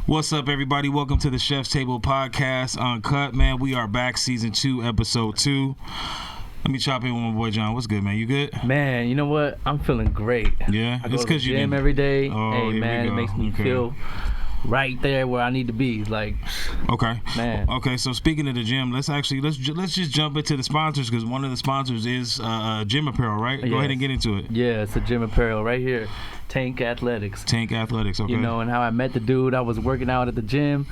What's up, everybody? Welcome to the Chef's Table Podcast, Uncut, man. We are back, Season 2, Episode 2. Let me chop in with my boy John. What's good, man? You good? Man, you know what? I'm feeling great. Yeah? I go to the gym every day. Hey, man, it makes me feel right there where I need to be. Like, okay, man. Okay, so speaking of the gym, let's just jump into the sponsors, because one of the sponsors is gym apparel, right? Go ahead and get into it. Yeah, it's a gym apparel right here. Tank Athletics. Tank Athletics, okay. You know, and how I met the dude. I was working out at the gym,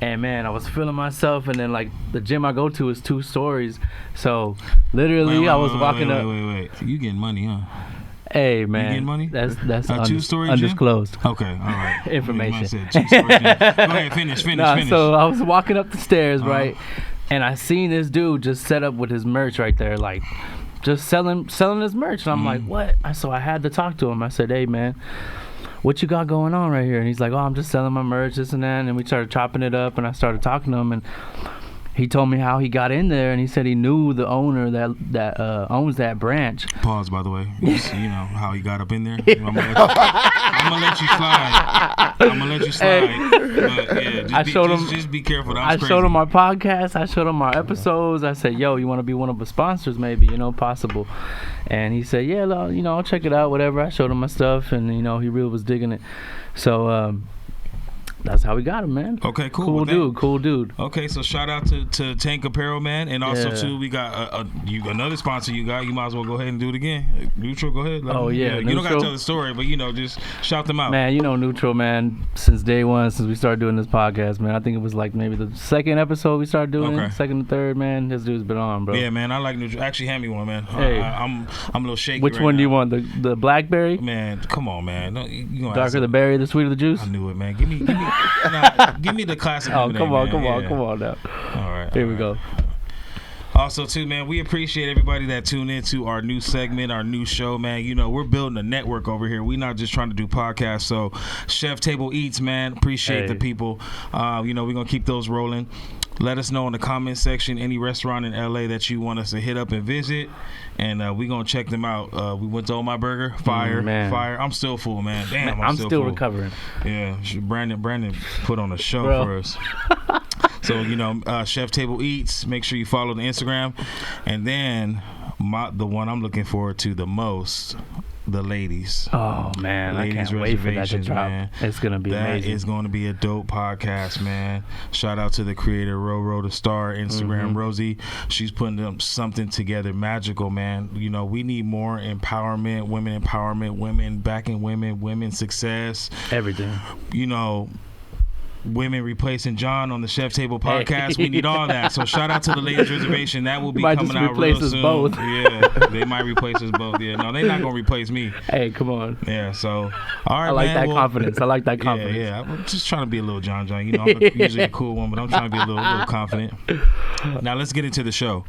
and man, I was feeling myself, and then like the gym I go to is 2 stories, so literally I was walking up. Wait, you getting money, huh? Hey, man, you getting money? That's a 2-story undisclosed. Gym? Okay, all right. Information. Said 2-story gym. Go ahead, finish. So I was walking up the stairs, right, and I seen this dude just set up with his merch right there, like just selling his merch, and I'm like, what? So I had to talk to him. I said, hey, man, what you got going on right here? And he's like, oh, I'm just selling my merch, this and that. And we started chopping it up, and I started talking to him, and he told me how he got in there, and he said he knew the owner that owns that branch. Pause, by the way. You know how he got up in there? I'm gonna let you slide. Hey. But yeah, just be careful. I showed him our podcast. I showed him our episodes. I said, yo, you want to be one of the sponsors, maybe, possible. And he said, yeah, I'll check it out, whatever. I showed him my stuff, and, he really was digging it. So, that's how we got him, man. Okay, cool. Cool dude. Okay, so shout out to Tank Apparel, man, and also too we got another sponsor. You might as well go ahead and do it again. Nütrl, go ahead. You don't gotta tell the story, but just shout them out. Man, Nütrl, man. Since day one, since we started doing this podcast, man, I think it was like maybe the second episode we started doing. Okay. Second and third, man. This dude's been on, bro. Yeah, man, I like Nütrl. Actually, hand me one, man. Hey, I'm a little shaky. Which one do you want? The blackberry? Man, come on, man. Darker the berry, the sweeter the juice. I knew it, man. Give me. Give me the classic. Oh, come on now. All right. Here we go. Also, too, man, we appreciate everybody that tuned into our new segment, our new show, man. We're building a network over here. We're not just trying to do podcasts. So, Chef Table Eats, man. Appreciate the people. We're going to keep those rolling. Let us know in the comment section any restaurant in LA that you want us to hit up and visit, and we're going to check them out. We went to Oh My Burger. Fire. I'm still full, man. Damn, I'm still recovering. Yeah, Brandon put on a show for us. So, Chef Table Eats, make sure you follow the Instagram. And then the one I'm looking forward to the most, the ladies. Oh, man, I can't wait for that to drop. Man. It's going to be amazing. That is going to be a dope podcast, man. Shout out to the creator, Roro the Star, Instagram, Rosie. She's putting something together magical, man. We need more empowerment, women backing women success. Everything. Women replacing John on the Chef Table Podcast. We need all that. So shout out to the Ladies Reservation. That will be coming out real soon. Both. Yeah, they might replace us both. Yeah, no, they're not gonna replace me. Hey, come on. Yeah, so all right, I like that confidence. Yeah, I'm just trying to be a little John. I'm usually a cool one, but I'm trying to be a little confident. Now let's get into the show.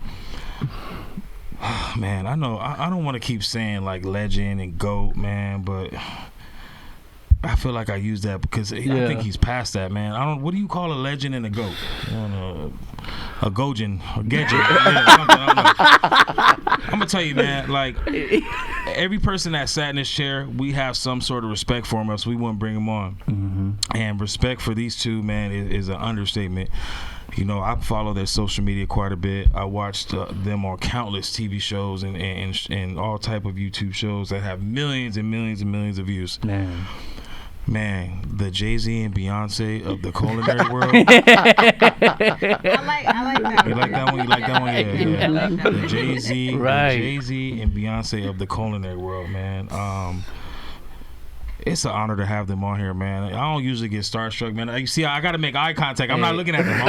Man, I know I don't want to keep saying like legend and GOAT, man, but I feel like I use that because I think he's past that, man. What do you call a legend and a GOAT? A Gojin, a Gedgen. I'm gonna tell you, man. Like every person that sat in this chair, we have some sort of respect for him, else we wouldn't bring him on. And respect for these two, man, is an understatement. I follow their social media quite a bit. I watched them on countless TV shows and all type of YouTube shows that have millions and millions and millions of views. Man, the Jay-Z and Beyonce of the culinary world. I like that. You like that one? You like that one? Yeah. Like that one. The Jay-Z and Beyonce of the culinary world, man. It's an honor to have them on here, man. I don't usually get starstruck, man. You see, I got to make eye contact. I'm not looking at them.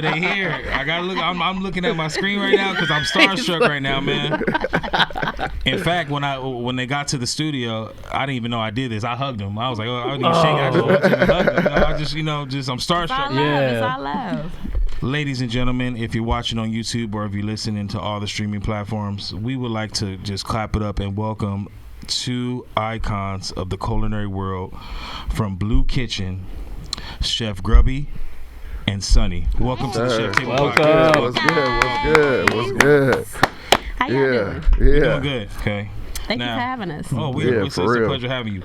They here. I got to look. I'm looking at my screen right now because I'm starstruck right now, man. In fact, when they got to the studio, I didn't even know I did this. I hugged them. I was like, I didn't shake. I just wanted to hug them. I just, I'm starstruck. It's all love. Ladies and gentlemen, if you're watching on YouTube or if you're listening to all the streaming platforms, we would like to just clap it up and welcome 2 icons of the culinary world from Bleu Kitchen, Chef Grubby and Sunny. Welcome to the Chef Table Podcast. What's good? How y'all doing? We're doing good. Okay. Thank you for having us. Oh, it's a pleasure having you.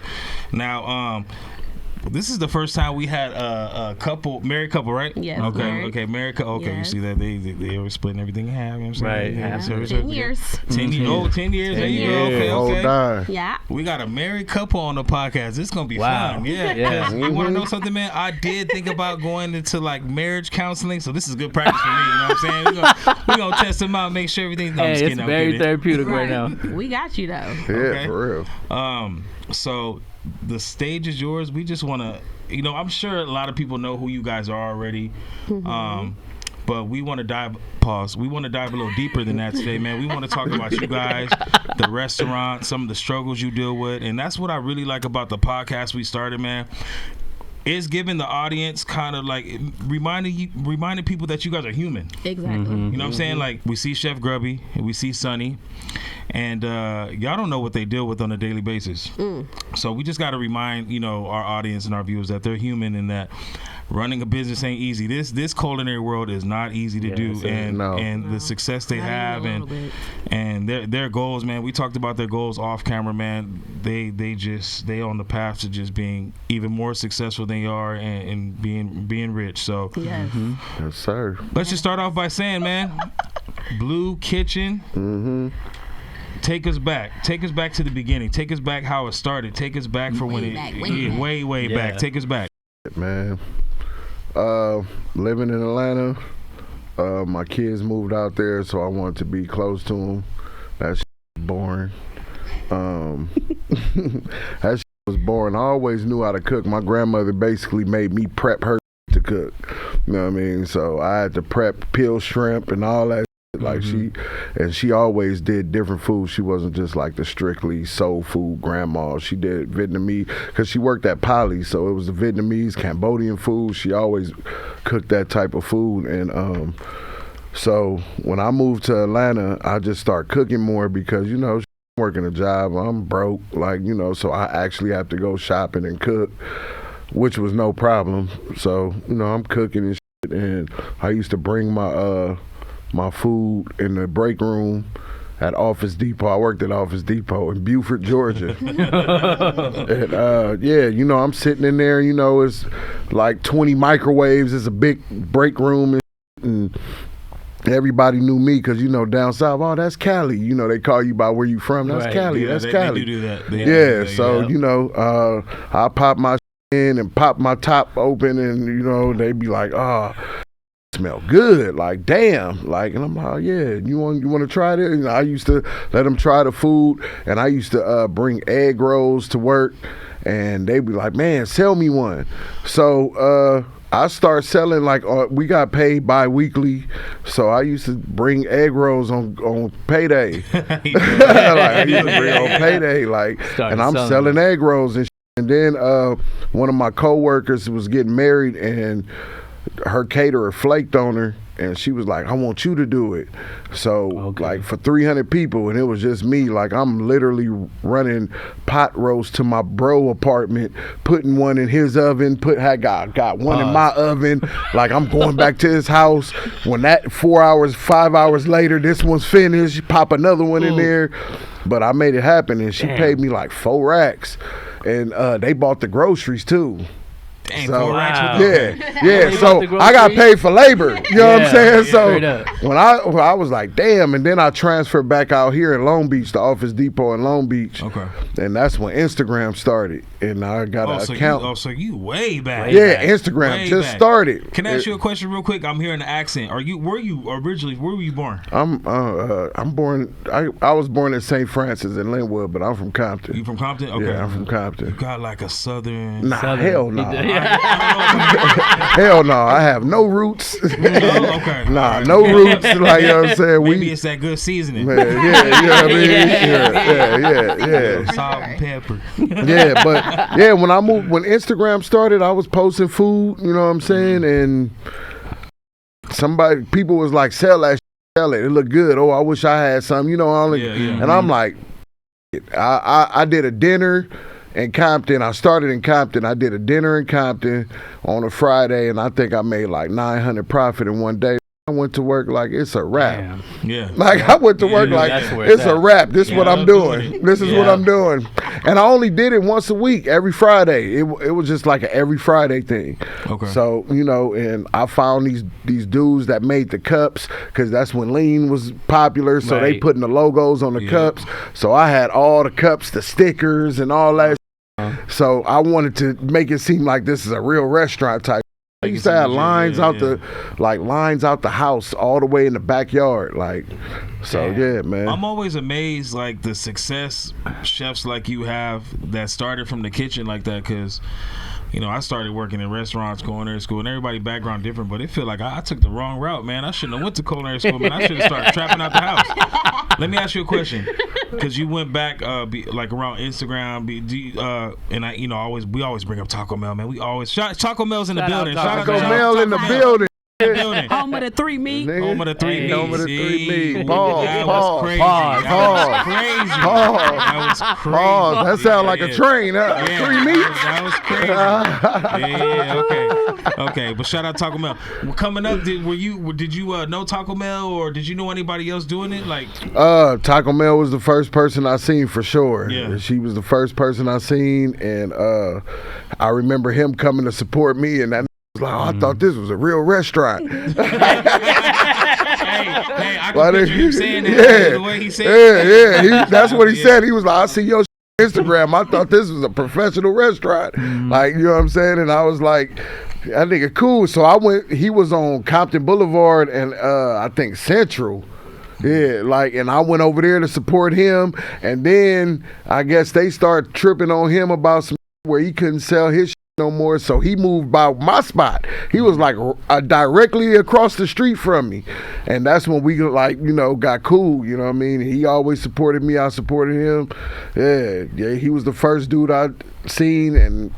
Now, This is the first time we had a married couple, right? Yes, Okay, married. okay, married couple. Okay, Yes. You see that they were splitting everything in half. You know what I'm saying? Right, Yeah, half. 10 years. 10 years. Oh, 10 years. There you go. Okay, Hold okay. on. Yeah. We got a married couple on the podcast. This is gonna be Wow. fun. Yeah. Yeah. 'Cause you want to know something, man? I did think about going into like marriage counseling, so this is good practice for me. You know what I'm saying? We're gonna test them out, make sure everything's. No, I'm Hey, just it's kidding, I'm very kidding. therapeutic right now. We got you though. Yeah, Okay. for real. So the stage is yours. We just want to, I'm sure a lot of people know who you guys are already. But we want to dive. Pause. We want to dive a little deeper than that today, man. We want to talk about you guys, the restaurant, some of the struggles you deal with, and that's what I really like about the podcast we started, man. Is giving the audience kind of like reminding people that you guys are human. Exactly. You know what I'm saying? Like we see Chef Grubby, we see Sonny, and y'all don't know what they deal with on a daily basis. So we just got to remind our audience and our viewers that they're human and that running a business ain't easy. This culinary world is not easy to do, and the success they have and their goals, man. We talked about their goals off camera, man. They on the path to just being even more successful than you are and being rich. So Yes. Yes, sir. let's just start off by saying, man, Bleu Kitchen. Take us back to the beginning. Take us back how it started. Take us back for way back. Take us back. Man, living in Atlanta, my kids moved out there, so I wanted to be close to them. That boring. That was boring. I always knew how to cook. My grandmother basically made me prep her to cook. You know what I mean? So I had to prep peeled shrimp and all that. Like she always did different food. She wasn't just like the strictly soul food grandma. She did Vietnamese because she worked at Poly, so it was the Vietnamese, Cambodian food. She always cooked that type of food, and so when I moved to Atlanta, I just started cooking more because she's working a job. I'm broke, so I actually have to go shopping and cook, which was no problem. So I'm cooking and shit, and I used to bring my food in the break room at Office Depot. I worked at Office Depot in Beaufort, Georgia. And I'm sitting in there, it's like 20 microwaves. It's a big break room, and everybody knew me because, down south, oh, that's Cali. They call you by where you from. That's Cali. Yeah, that's they Cali. do that. So, I pop my in and pop my top open, and, they be like, oh, smell good, like damn, like, and I'm like, yeah, you want to try this? I used to let them try the food, and I used to bring egg rolls to work, and they'd be like, man, sell me one. So I start selling, like, we got paid bi-weekly, so I used to bring egg rolls on payday. I used to bring on payday, and I'm selling egg rolls and shit. And then one of my coworkers was getting married, and her caterer flaked on her, and she was like, I want you to do it. So like for 300 people, and it was just me, like I'm literally running pot roast to my bro apartment, putting one in his oven, got one in my oven, like I'm going back to his house. When that 5 hours later, this one's finished, pop another one in there. But I made it happen, and she paid me like 4 racks, and they bought the groceries too. Dang, So, 4 racks with yeah. So I got paid for labor. You know what I'm saying? So when I was like, damn, and then I transferred back out here in Long Beach, the Office Depot in Long Beach. Okay. And that's when Instagram started, and I got an account. So you way back. Yeah, Instagram just started. Can I ask you a question real quick? I'm hearing the accent. Where were you born? I'm born. I was born in St. Francis in Linwood, but I'm from Compton. You from Compton? Okay. Yeah, I'm from Compton. You got like a southern. Nah, hell no. Hell no, I have no roots. Okay. Nah, no roots. Like, you know what I'm saying? Maybe it's that good seasoning. Man, yeah, you know what I mean? Yeah. Salt and pepper. Yeah, but yeah, when Instagram started, I was posting food, you know what I'm saying? And people was like, sell that shit, sell it. It looked good. Oh, I wish I had some, you know. And I'm like, I did a dinner in Compton. I started in Compton. I did a dinner in Compton on a Friday, and I think I made like $900 profit in one day. I went to work like it's a wrap. Damn. Yeah. Like I went to work like that's where it's it's a at. wrap. This is what I'm doing. doing it. This is what Yeah. I'm doing. And I only did it once a week, every Friday. It was just like an every Friday thing. Okay. So, you know, and I found these dudes that made the cups because that's when lean was popular. So they Right. putting the logos on the Yeah. cups. So I had all the cups, the stickers, and all that. So I wanted to make it seem like this is a real restaurant type. I used to have lines out the house all the way in the backyard, like. So yeah, man. I'm always amazed, like the success chefs like you have that started from the kitchen like that, because you know I started working in restaurants, culinary school, and everybody background different, but it feel like I took the wrong route, man. I shouldn't have went to culinary school, man. I should have started trapping out the house. Let me ask you a question, because you went back like around Instagram, and we always bring up Taco Bell, man. We always Taco Bell's in the Shout out building. Taco Shout out Mel in the building. building. Home of the 3 meat. Nigga. Home of the 3 meats. Home of the 3 meats. That Pause. was crazy. Pause. That was crazy. That was crazy. Pause. That sound like a train, huh? Yeah, 3 meats. That was crazy. Yeah, okay. But shout out Taco Bell. Well, coming up, did you know Taco Bell, or did you know anybody else doing it? Like, Taco Mel was the first person I seen for sure. Yeah. She was the first person I seen, and I remember him coming to support me, and that was like, I thought this was a real restaurant. hey, I can picture him saying that. Yeah. The way he said it. Yeah. That's what he said. He was like, I see your Instagram. I thought this was a professional restaurant. Like, you know what I'm saying? And I was like, that nigga cool. So I went, he was on Compton Boulevard and I think Central. Yeah, like, and I went over there to support him, and then I guess they start tripping on him about some where he couldn't sell his no more, so he moved by my spot. He was like directly across the street from me, and that's when we like, you know, got cool. You know what I mean? He always supported me. I supported him. Yeah. He was the first dude I seen, and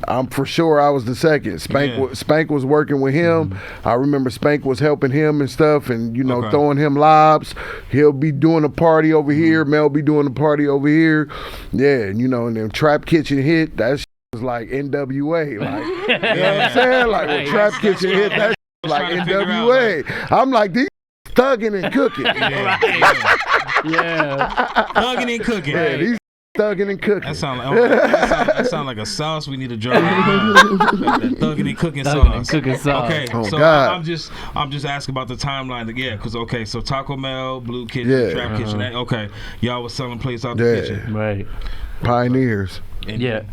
I'm for sure I was the second. Spank was working with him. I remember Spank was helping him and stuff, and you know, throwing him lobs. He'll be doing a party over here. Mel be doing a party over here. Yeah, and you know, and then Trap Kitchen hit. That was like NWA, like, you know what I'm saying? Like when Trap Kitchen hit, that was like NWA. I'm like, these thugging and cooking. Yeah. Thugging and cooking. Yeah, these thugging and cooking. That sound like a sauce we need to draw. That thugging and cooking sauce. Cooking sauce. Okay, Oh, so God. I'm just asking about the timeline. Yeah, because so Taco Bell, Blue Kitchen, Yeah. Trap Kitchen. Okay, y'all was selling plates out the Yeah. kitchen. Right. Pioneers. And Yeah.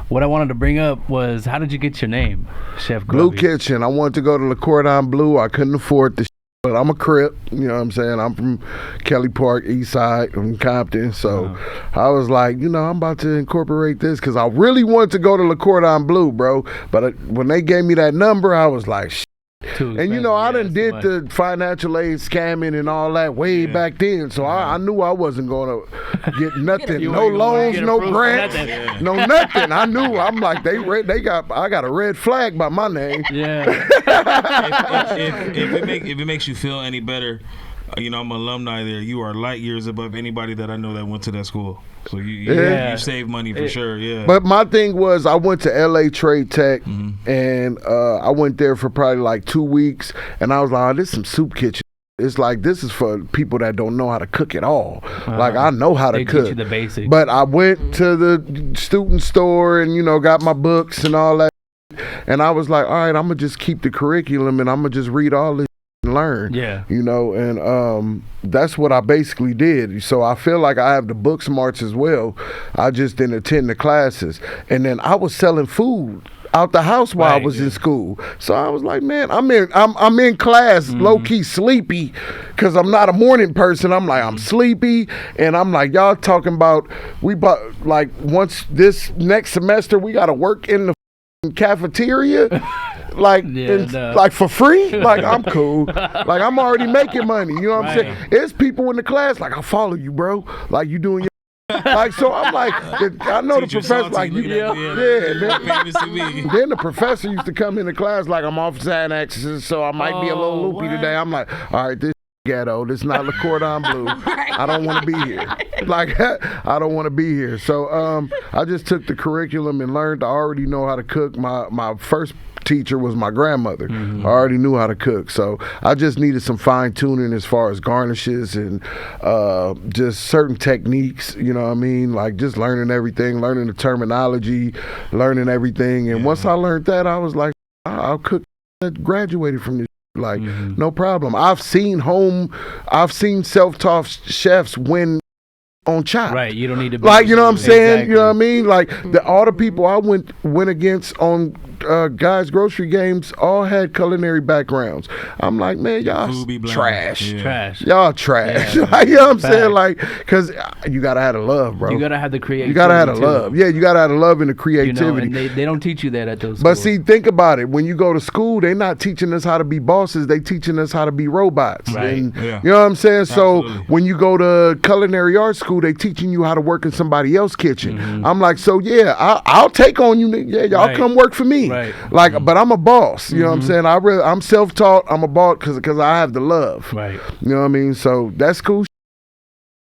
What I wanted to bring up was, how did you get your name, Chef Blue Grubby? Kitchen. I wanted to go to Le Cordon Bleu. I couldn't afford the but I'm a Crip, you know what I'm saying? I'm from Kelly Park, East Side, from Compton. So I was like, you know, I'm about to incorporate this because I really wanted to go to Le Cordon Bleu, bro. But when they gave me that number, I was like, and you know, I done did the financial aid scamming and all that way back then. So I knew I wasn't going to get nothing. No loans, no grants, no nothing. I knew. I'm like, I got a red flag by my name. Yeah. if it makes you feel any better, you know, I'm an alumni there. You are light years above anybody that I know that went to that school. So you save money for sure, yeah. But my thing was, I went to LA Trade Tech, and I went there for probably like 2 weeks, and I was like, oh, this is some soup kitchen. It's like, this is for people that don't know how to cook at all. Like, I know how to They cook. teach you the basics. But I went to the student store and, you know, got my books and all that. And I was like, all right, I'm going to just keep the curriculum and I'm going to just read all this and learn. Yeah. You know, and that's what I basically did. So I feel like I have the book smarts as well. I just didn't attend the classes. And then I was selling food out the house while I was in school. So I was like, man, I'm in class low key sleepy because I'm not a morning person. I'm like, I'm sleepy, and I'm like, y'all talking about like once this next semester we got to work in the cafeteria. Like, like for free? Like, I'm cool. Like, I'm already making money. You know what I'm saying? It's people in the class like, I follow you, bro. Like, you doing your like, so I'm like, I know the professor, like, you, then the professor used to come into class like, I'm off Xanaxes, so I might be a little loopy today. I'm like, all right, this ghetto. This is not Le Cordon Bleu. I don't want to be here. Like, I don't want to be here. So I just took the curriculum and learned. I already know how to cook. My first teacher was my grandmother. I already knew how to cook. So I just needed some fine tuning as far as garnishes and just certain techniques, you know what I mean? Like just learning everything, learning the terminology, learning everything. And once I learned that, I was like, I'll cook. I graduated from this. Like, no problem. I've seen self-taught chefs win on Chop. Right, you don't need to be like, you know what I'm saying? Exactly. You know what I mean? Like all the people I went against on guys' grocery games all had culinary backgrounds. I'm like, man, y'all trash. Trash. Y'all trash. Yeah. Like, you know what I'm saying? Like, because you gotta have the love, bro. You gotta have the creativity. You gotta have the too. love. Yeah, you gotta have the love and the creativity. You know, and they don't teach you that at those schools. But see, think about it. When you go to school, they're not teaching us how to be bosses. They teaching us how to be robots. Right. And, Yeah. you know what I'm saying? Absolutely. So when you go to culinary arts school, they teaching you how to work in somebody else's kitchen. I'm like, so yeah, I'll take on you. Yeah, y'all Right. come work for me. Right. Like, but I'm a boss. You know what I'm saying? I'm self-taught. I'm a boss because I have the love. Right. You know what I mean? So that's cool.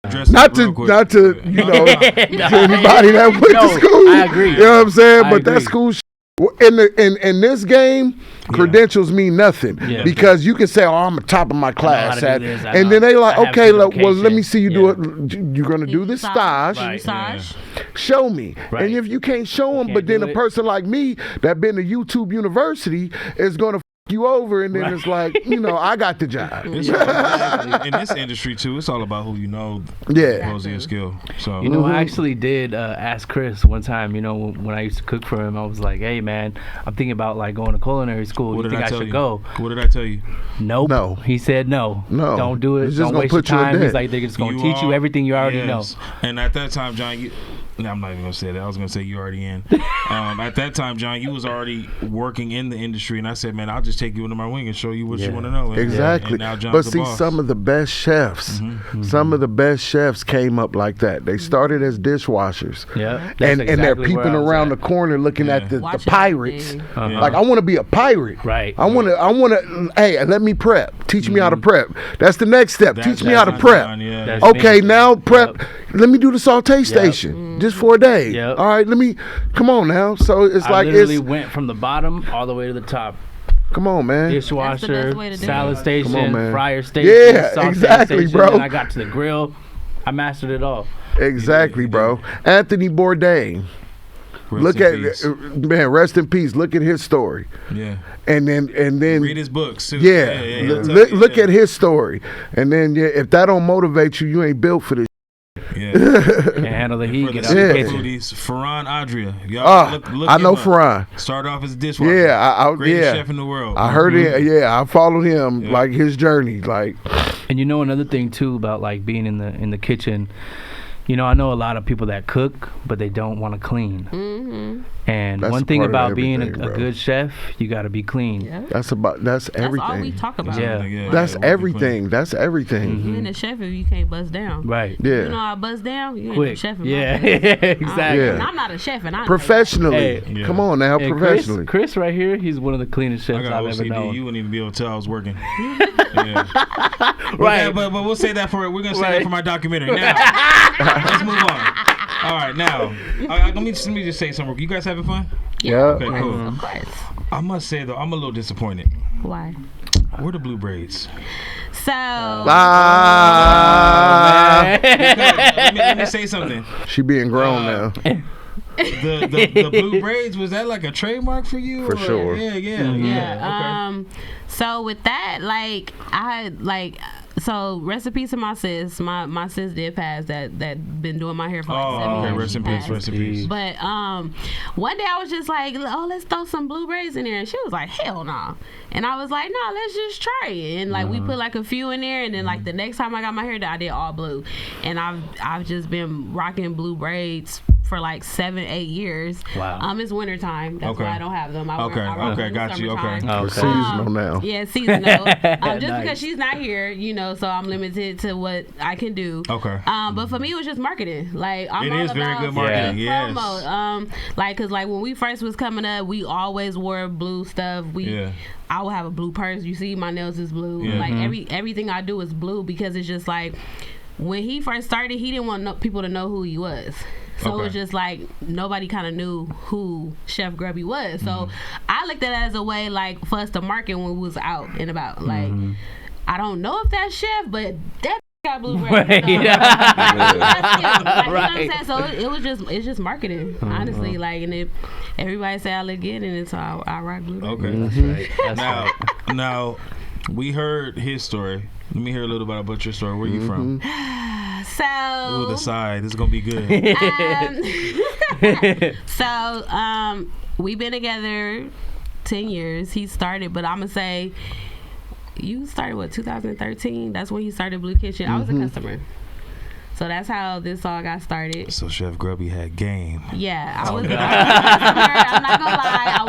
Dress Not up real quick. to you know to anybody that went No, to school. I agree. You know what I'm saying? I But that's agree. cool. In this game, credentials mean nothing Yeah. because you can say, "Oh, I'm the top of my class," how to do this. I and know. then they like, I have "Okay, well, certification." let me see you do Yeah. it. You're gonna do this stage. Right. Massage. Show me." Right. And if you can't show them, can't but then do a it. person like me that been to YouTube University is gonna you over, and then Right. it's like, you know, I got the job. It's all- in this industry too, it's all about who you know. Yeah. Opposed to your skill. So You know, I actually did ask Cris one time, you know, when I used to cook for him, I was like, hey, man, I'm thinking about, like, going to culinary school. what You did think I I tell should you? go? What did I tell you? Nope. No. He said no. No. Don't do it. It's just Don't gonna waste your put you in time. He's debt. like, they're just going to teach you everything you already know. And at that time, John, I'm not even gonna say that. I was gonna say you already in. At that time, John, you was already working in the industry, and I said, man, I'll just take you under my wing and show you what you want to know. And, Exactly. And now John's But the see, boss. some of the best chefs, some of the best chefs came up like that. They started as dishwashers. Yeah. And they're peeping around the corner looking at the Watching pirates. everything. Like, I want to be a pirate. Right. I want to, hey, let me prep. Teach me how to prep. That's the next step. Teach me how to That's prep. John, yeah. That's Okay, me. now prep. Yep. Let me do the saute station just for a day. Yep. All right, come on now. So it's I like, literally went from the bottom all the way to the top. come on, man. Dishwasher, best way to do salad it. station, Come on, man. fryer station, Yeah, saute exactly, station, bro. and I got to the grill. I mastered it all. Exactly, bro. Anthony Bourdain. Rest Look in at peace. man, rest in peace. Look at his story, Yeah. and then Read his books too. yeah, look at his story, and then if that don't motivate you, you ain't built for this. Yeah. And handle the heat, For get the out Yeah. the super kitchen. foodies, Farhan Adria. Y'all look I him know up. Farhan. Started off as a dishwasher. Yeah, Greatest chef in the world. I heard it. Yeah, I followed him Yeah. like his journey. Like, And you know another thing too about like being in the kitchen. You know, I know a lot of people that cook, but they don't want to clean. And That's one a thing part of about being everything, a bro. good chef, you got to be clean. Yeah. that's everything. That's all we talk about. Yeah. That's Yeah, everything. That's everything. You ain't a chef if you can't bust down. Right. Yeah. You know how I bust down? You ain't Quick. a chef in Yeah. my business. Exactly. Yeah. And I'm not a chef, and I know Professionally. Hey. Yeah. Come on now, And professionally. Chris right here, he's one of the cleanest I chefs got I've ever OCD. known. You wouldn't even be able to tell I was working. Yeah. Right. But we'll say that for we're gonna say Right. that for my documentary. Now, let's move on. All right, now let me just say something. You guys having fun? Yeah. Okay, cool. Of course. I must say though, I'm a little disappointed. Why? Where the blue braids? So, Let me say something. She being grown now. The blue braids, was that like a trademark for you? For or- sure. yeah. So with that, like, so recipe to my sis. My sis did pass that been doing my hair for like 7 okay. years. Rest She in peace. passed. Rest in peace. But one day I was just like, oh, let's throw some blue braids in there, and she was like, hell no. And I was like, no, let's just try it. And like we put like a few in there, and then like the next time I got my hair done, I did all blue. And I've just been rocking blue braids for like 7-8 years. Wow. It's winter time. That's why I don't have them. I wear them in got you. summertime. Okay. Seasonal now. Yeah, seasonal. Just Nice. because she's not here, you know, so I'm limited to what I can do. Okay. But for me, it was just marketing. Like, I'm It all is very about good marketing, promo. yes. Like, cause like when we first was coming up, we always wore blue stuff. I would have a blue purse. You see, my nails is blue. Yeah. Like everything I do is blue because it's just like when he first started, he didn't want people to know who he was. So it was just like nobody kind of knew who Chef Grubby was. So I looked at it as a way like for us to market when we was out and about. Like I don't know if that's Chef, but that got blue breath. Right. You know? That's it. Like, you know what I'm Right. saying? So it's just marketing, honestly. Like, and everybody say I look good, and so I rock blue. Okay. That's right. Now, we heard his story. Let me hear a little bit about your story. Where you from? So Ooh, the side. This is gonna be good. We've been together 10 years. He started, but I'm gonna say you started 2013. That's when he started Blue Kitchen. I was a customer. So that's how this all got started. So Chef Grubby had game. Yeah, I was a customer. I'm not gonna lie. I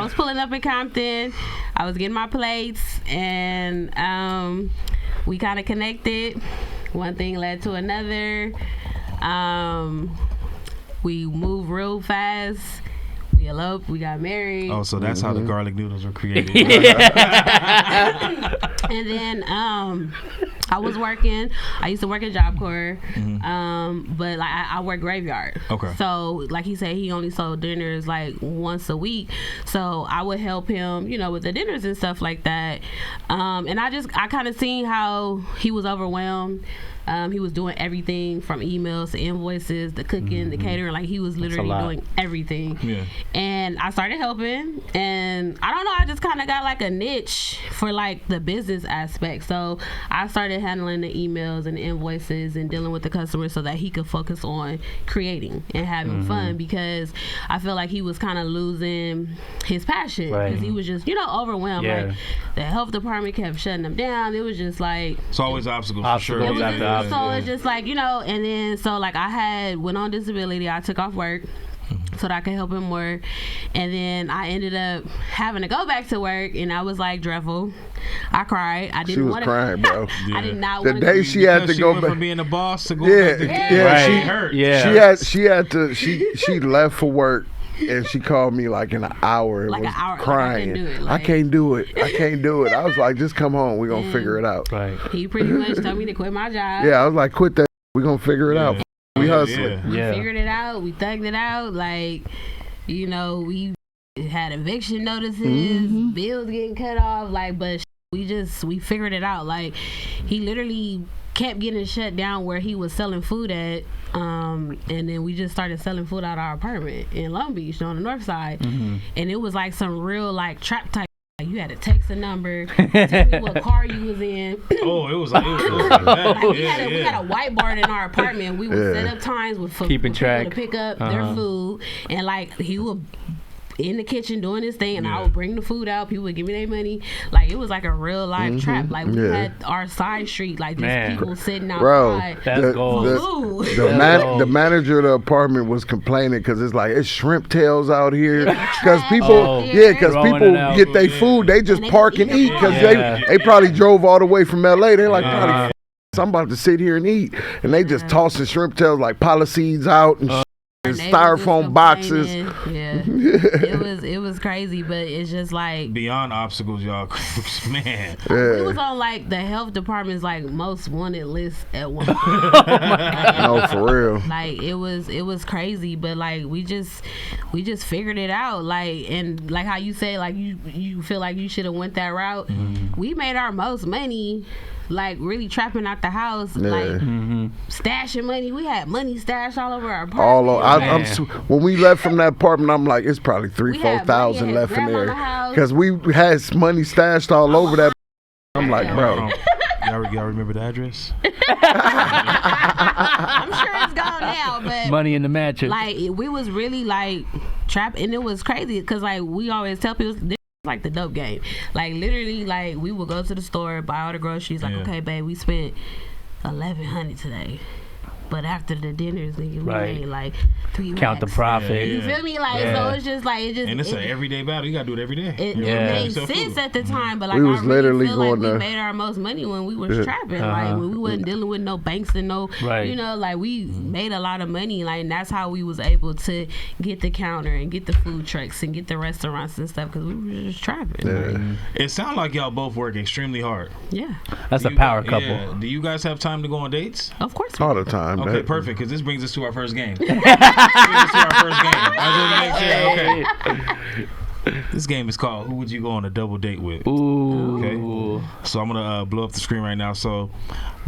was pulling up in Compton. I was getting my plates, and we kind of connected. One thing led to another. We moved real fast. We eloped. We got married. Oh, so that's how the garlic noodles were created. And then I was working. I used to work at Job Corps, but like I work graveyard. Okay. So like he said, he only sold dinners like once a week. So I would help him, you know, with the dinners and stuff like that. And I kind of seen how he was overwhelmed. He was doing everything from emails to invoices, the cooking, the catering. Like he was literally doing everything. Yeah. And I started helping, and I don't know, I just kind of got like a niche for like the business aspect. So I started handling the emails and the invoices and dealing with the customers so that he could focus on creating and having fun, because I feel like he was kind of losing his passion because he was just, you know, overwhelmed. Like the health department kept shutting him down. It was just like It's always obstacles for sure. Obstacles after obstacles. so it's just like, you know, and then so like I went on disability. I took off work so that I could help him more, and then I ended up having to go back to work, and I was like dreadful. I cried. I didn't want to. She was crying, bro. I did not The want to. day she had to She go went back. from being a boss to go Yeah, back to yeah, Right. she hurt. Yeah. She had to. She left for work. And she called me like in an hour and Like was an hour, like, I crying. couldn't do it, I like- can't do it. I can't do it. I was like, just come home. We're going to figure it out. Right. He pretty much told me to quit my job. Yeah, I was like, quit that. We're going to figure it out. We hustling. Yeah. We Yeah. figured it out. We thugged it out. Like, you know, we had eviction notices, bills getting cut off. Like, but we figured it out. Like, he literally kept getting shut down where he was selling food at. And then we just started selling food out of our apartment in Long Beach on the north side. And it was like some real like trap type. Like, you had to text a number, tell me what car you was in. Oh, it was like that. Like, we Yeah, had a whiteboard in our apartment. We would set up times for Keeping people track. to pick up their food, and like he would in the kitchen doing his thing, and I would bring the food out. People would give me their money. Like it was like a real life trap. Like we had our side street, like just people sitting Bro, outside. That's gold. Ooh. The manager of the apartment was complaining because it's like it's shrimp tails out here because people Oh, because throwing people it out. get their food, they just And they park just and eat eat because Yeah. they probably drove all the way from LA. They're like probably I'm about to sit here and eat, and they just tossing shrimp tails like poliseeds out and And they was styrofoam just boxes. complaining. Yeah, it was crazy, but it's just like Beyond obstacles, y'all. Man. we was on like the health department's like most wanted list at one point. No, for real. Like it was crazy, but like we just figured it out. Like, and like how you say like you feel like you should have went that route. We made our most money like really trapping out the house, like stashing money. We had money stashed all over our apartment. When we left from that apartment, I'm like, it's probably We $3,000-4,000 had money, left in had grandma there house. because we had money stashed all over that. I'm like, bro. Y'all remember the address? I'm sure it's gone now, but Money in the mattress. like we was really like trapped, and it was crazy because like we always tell people this is like the dope game. Like literally, like we would go to the store, buy all the groceries. Like, okay, babe, we spent $1,100 today. but after the dinners, nigga, we Right. made like 3 Count the racks. profit. You feel me? Like, Yeah. so it's just like, And it's an everyday battle. You gotta do it every day. It Yeah. made sense at the time, but like We was I really literally feel like going we to- made our most money when we was trapping. Uh-huh. Like when we wasn't dealing with no banks and no, Right. you know, like we made a lot of money. Like and that's how we was able to get the counter and get the food trucks and get the restaurants and stuff because we were just trapping. Yeah. It sounds like y'all both work extremely hard. Yeah, That's Do a you power guys- couple. Yeah. Do you guys have time to go on dates? of course. All the time. Okay, That- perfect. Because this brings us to our first game. This brings us to our first game. I just want to make sure. Okay. This game is called "Who Would You Go on a Double Date With?" Ooh. Okay. So I'm gonna blow up the screen right now. So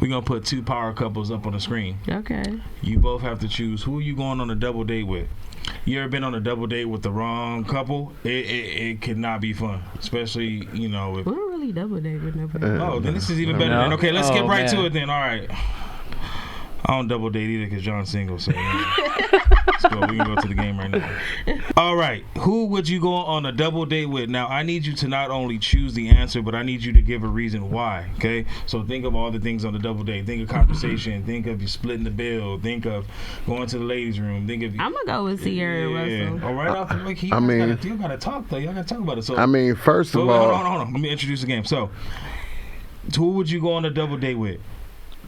we're gonna put two power couples up on the screen. Okay. You both have to choose who you going on a double date with. You ever been on a double date with the wrong couple? It could not be fun, especially if. We don't really double date with nobody. Oh, then this is even better. No? Then. Okay, let's get Oh, right to man. it then. All right. I don't double date either because John's single. So let's go. We can go to the game right now. All right. Who would you go on a double date with? Now, I need you to not only choose the answer, but I need you to give a reason why. Okay. So think of all the things on the double date. Think of conversation. Think of you splitting the bill. Think of going to the ladies' room. Think of. I'm gonna go with Sierra and Russell. All right. Off the like, I mean- you gotta talk though. Y'all gotta talk about it. So I mean, first so of hold all, on. Let me introduce the game. So, who would you go on a double date with?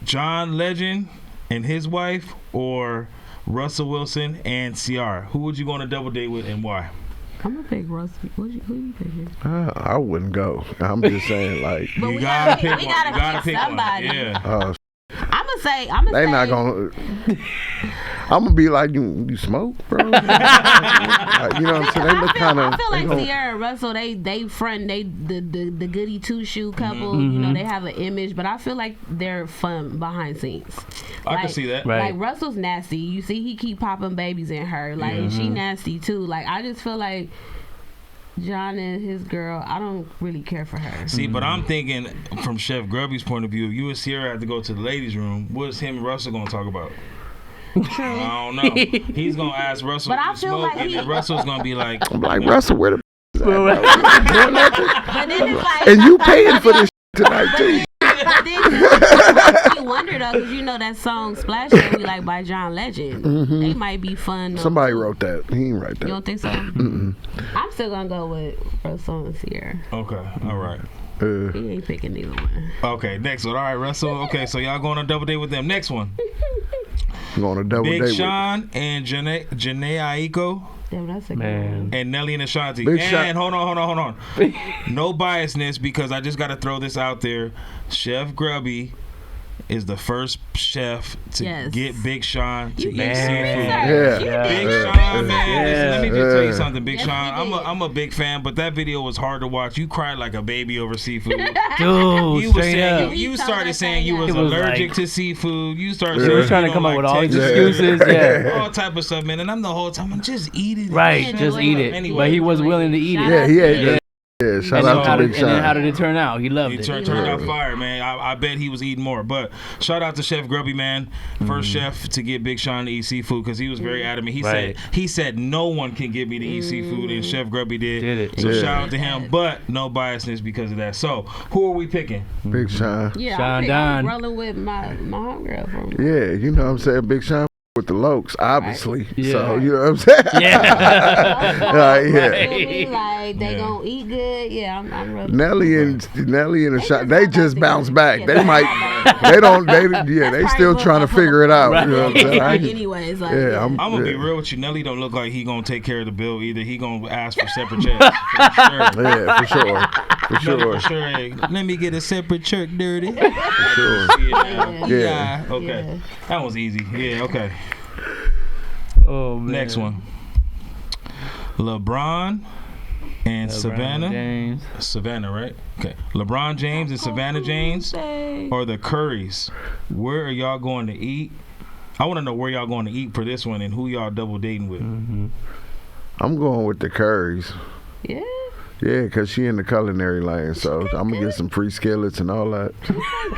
John Legend and his wife, or Russell Wilson and Ciara? Who would you go on a double date with, and why? I'm gonna pick Russell. Who you picking? I wouldn't go. I'm just saying, like, But You we gotta gotta pick pick- we one. gotta You gotta pick pick somebody. one. Yeah. I'm gonna say. they not gonna. I'm gonna be like, you smoke, bro? Like, you know what I'm saying? They look kind of. I feel like Sierra and Russell, they front, the goody two shoe couple. Mm-hmm. You know, they have an image, but I feel like they're fun behind scenes. I can see that. Right. Like Russell's nasty. You see, he keep popping babies in her. Like and she nasty too. Like I just feel like John and his girl, I don't really care for her. See, but I'm thinking from Chef Grubby's point of view, if you and Sierra have to go to the ladies' room, what's him and Russell gonna talk about? I don't know. He's gonna ask Russell But to I feel smoke, like and then Russell's gonna be like, I'm like, Russell, where the But then it's like, and you paying for this tonight too? but then you wonder though, because you know that song "Splash Baby" like by John Legend. They might be fun. Though. Somebody wrote that. He ain't write You that. don't think so? I'm still gonna go with Russell and Sierra. okay, all right. He ain't picking neither one. Okay, next one. All right, Russell. Okay, so y'all going on a double date with them. Next one. I'm going on a double Big date Sean and Janae Aiko Damn, that's a good Man. one. and Nelly and Ashanti. Big and Sean- hold on. No biasness, because I just got to throw this out there. Chef Grubby is the first chef to Yes. get Big Sean to eat Man. seafood. Yeah. Yeah. Big Yeah. Sean, man. Listen, let me just tell you Yeah. something, Big Yes, Sean. he did. I'm a big fan, but that video was hard to watch. You cried like a baby over seafood. Dude, You was straight saying up. you He told started us saying that, you was He was allergic like- to seafood. You started He saying was trying you to come don't up with like all these texture. excuses. Yeah. All type of stuff, man. And I'm the whole time, I'm just eating it. Right, Yeah, just no, eat it. anyway. But he was willing to eat it. Yeah, he had. Yeah. Yeah, shout And then, out how to did, Big and then how Sean. did it turn out? He loved He it. turned out fire, man. I bet he was eating more. But shout out to Chef Grubby, man. First chef to get Big Sean to eat seafood because he was very adamant. Right. He said no one can get me to eat seafood, and Chef Grubby did. Did it. So Yeah. shout out to him, but no biasness because of that. So who are we picking? Big Sean. Yeah, Sean I'm Don. rolling with my homegirl from. Yeah, you know what I'm saying? Big Sean with the Lokes, obviously. Yeah. So, you know what I'm saying? Yeah. Yeah. Right. Like they Yeah. gonna eat good. Yeah, I'm rolling. Nelly and Ashanti, just they got just back bounce together. back. Yeah, They might, they don't, they That's still probably trying to what- figure it out. Right. You know what I'm saying? I Like, ain't- anyways, like Yeah, I'm I'm gonna be yeah. real with you. Nelly don't look like he gonna take care of the bill either. He gonna ask for separate checks for sure. Yeah, for sure. For Nelly sure. for sure. Hey, let me get a separate check, dirty. For sure. Yeah. Yeah. Okay. Yeah. That was easy. Yeah. Okay. Oh, man. Next one. LeBron and Savannah. James. Savannah, right? Okay. LeBron James and Savannah James, or the Currys. Where are y'all going to eat? I want to know where y'all going to eat for this one and who y'all double dating with. I'm going with the Currys. Yeah. Yeah, because she in the culinary lane, so I'm going to get some free skillets and all that.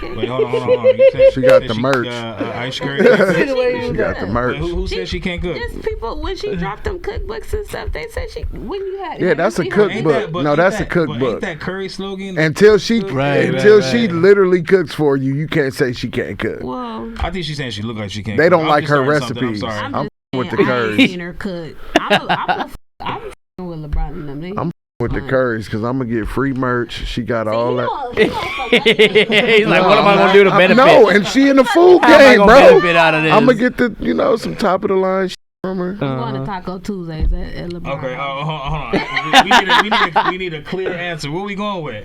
Wait, hold on. You said, She got the merch. Ice cream. She got the merch. Who said she can't cook? Just people, when she dropped them cookbooks and stuff, they said when you had. Yeah, that's a cookbook. No, that's a cookbook. Ain't that Curry slogan? Until she Right. literally cooks for you, you can't say she can't cook. Well, I think she's saying she look like she can't They cook. don't I'm like just her starting something. recipes. I'm sorry. I'm with just the saying, I ain't curries. seen her cook. I'm with LeBron and them. I'm with the curries because I'm going to get free merch. She got all that. He's like, what am I gonna do to benefit? No, and she in the food How am I game, gonna bro. benefit out of this? I'm going to get some top of the line shit from her. We going to Taco Tuesdays at LeBron. Okay, hold on. We need a clear answer. What we going with?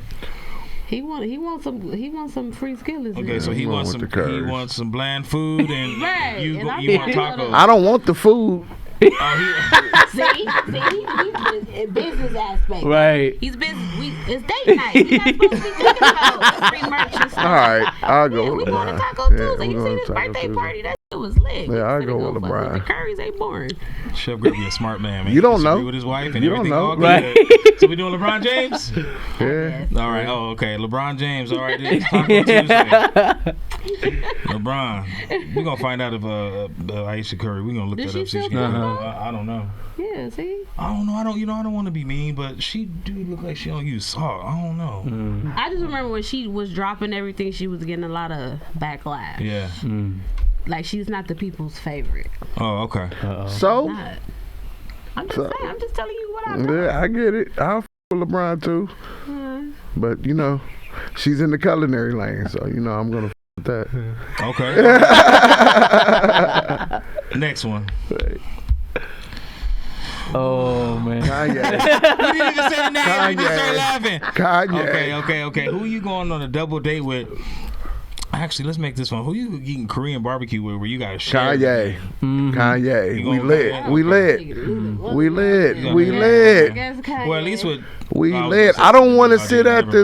He wants some free skillets. Okay, so he wants some bland food, and Right, you and want I tacos. I don't want the food. See, he's business aspect. Right. He's business. It's date night. He's not supposed to be thinking about free merch and stuff. All right, I'll go Yeah, with we going to LeBron. Taco Tuesday. we You going see to this Taco birthday Tuesday. party? That shit was lit. Yeah, I'll go with fuck LeBron. The curries ain't boring. Chef Griffey a smart man. You don't disagree know. with his wife and You don't everything. know. All good. Right. So we doing LeBron James? Yeah. All right. Oh, okay. LeBron James. All right. It's Taco Tuesday. LeBron. We're gonna find out if Aisha Curry. We're gonna look Did that she up. See if she still can cook? cook. I don't know. Yeah, see? I don't know. I don't want to be mean, but she do look like she don't use salt. I don't know. I just remember when she was dropping everything, she was getting a lot of backlash. Yeah. Like, she's not the people's favorite. Oh, okay. So, Not. I'm just saying. I'm just telling you what I know. yeah, I get it. I'll f with LeBron too. But, she's in the culinary lane, so, I'm going to f with that. Okay. Next one. Oh man. Kanye. You didn't even say the name. You just started laughing. Kanye. Okay. Who you going on a double date with? Actually, let's make this one. Who you eating Korean barbecue with where you got to share? Kanye. Kanye. You We gonna- lit. We lit. We lit. We I lit. guess Kanye. Well, at least with... We I was lit. gonna I don't say- want to Oh, sit never at the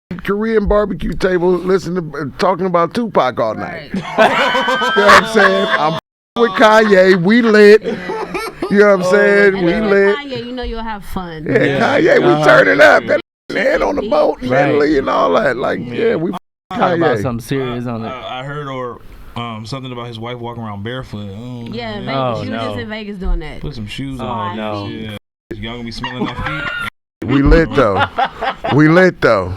mind. Korean barbecue table listening to talking about Tupac all night. Right. You know what I'm saying? I'm with Kanye. We lit. You know what I'm saying? And We then with lit. Kanye, you know you'll have fun. Yeah, Kanye, we turning up. That head on the boat in Italy and all that. Like, yeah, we Talk about Kanye. something serious on it. I heard something about his wife walking around barefoot. Yeah, in Vegas. Oh, She was no. just in Vegas doing that. Put some shoes Oh on. no. Yeah. Y'all gonna be smelling that feet? We lit though. We lit though.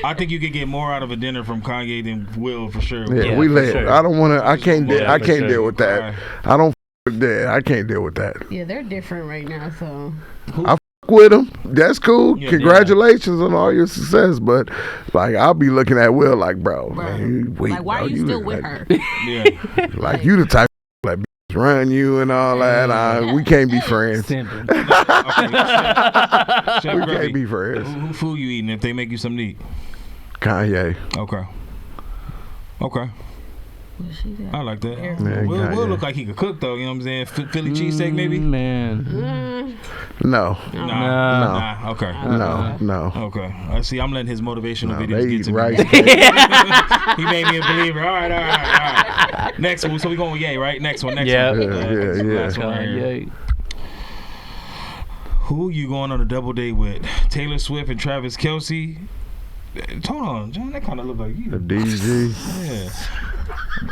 I think you could get more out of a dinner from Kanye than Will for sure. Yeah, Yeah, we for lit. sure. I don't want to. I can't. Yeah, I for can't sure. deal with that. Alright. I don't f with that. I can't deal with that. Yeah, they're different right now, so. F with him. That's cool. Yeah, Congratulations on all your success. But like, I'll be looking at Will like, bro, man, you weak, Like, why bro. are you still look with like, her? Yeah. Like you the type of like bitch run you and all that. We can't be friends. Simple. Chef We Grumpy, can't be friends. Who food you eating if they make you some neat? Kanye. Okay. I like that. Yeah, Will Kanye. look like he could cook though. You know what I'm saying? Philly cheesesteak maybe. Man. No. Nah. Okay. No. Okay. I see. I'm letting his motivational No, videos they get eat to rice me. cake. He made me a believer. All right. Next one. So we going with Ye, right? Next one. Yeah. one. Yeah. Last one right here. Who you going on a double date with? Taylor Swift and Travis Kelce? Hold on, John. That kind of look like you. The DG. Yeah.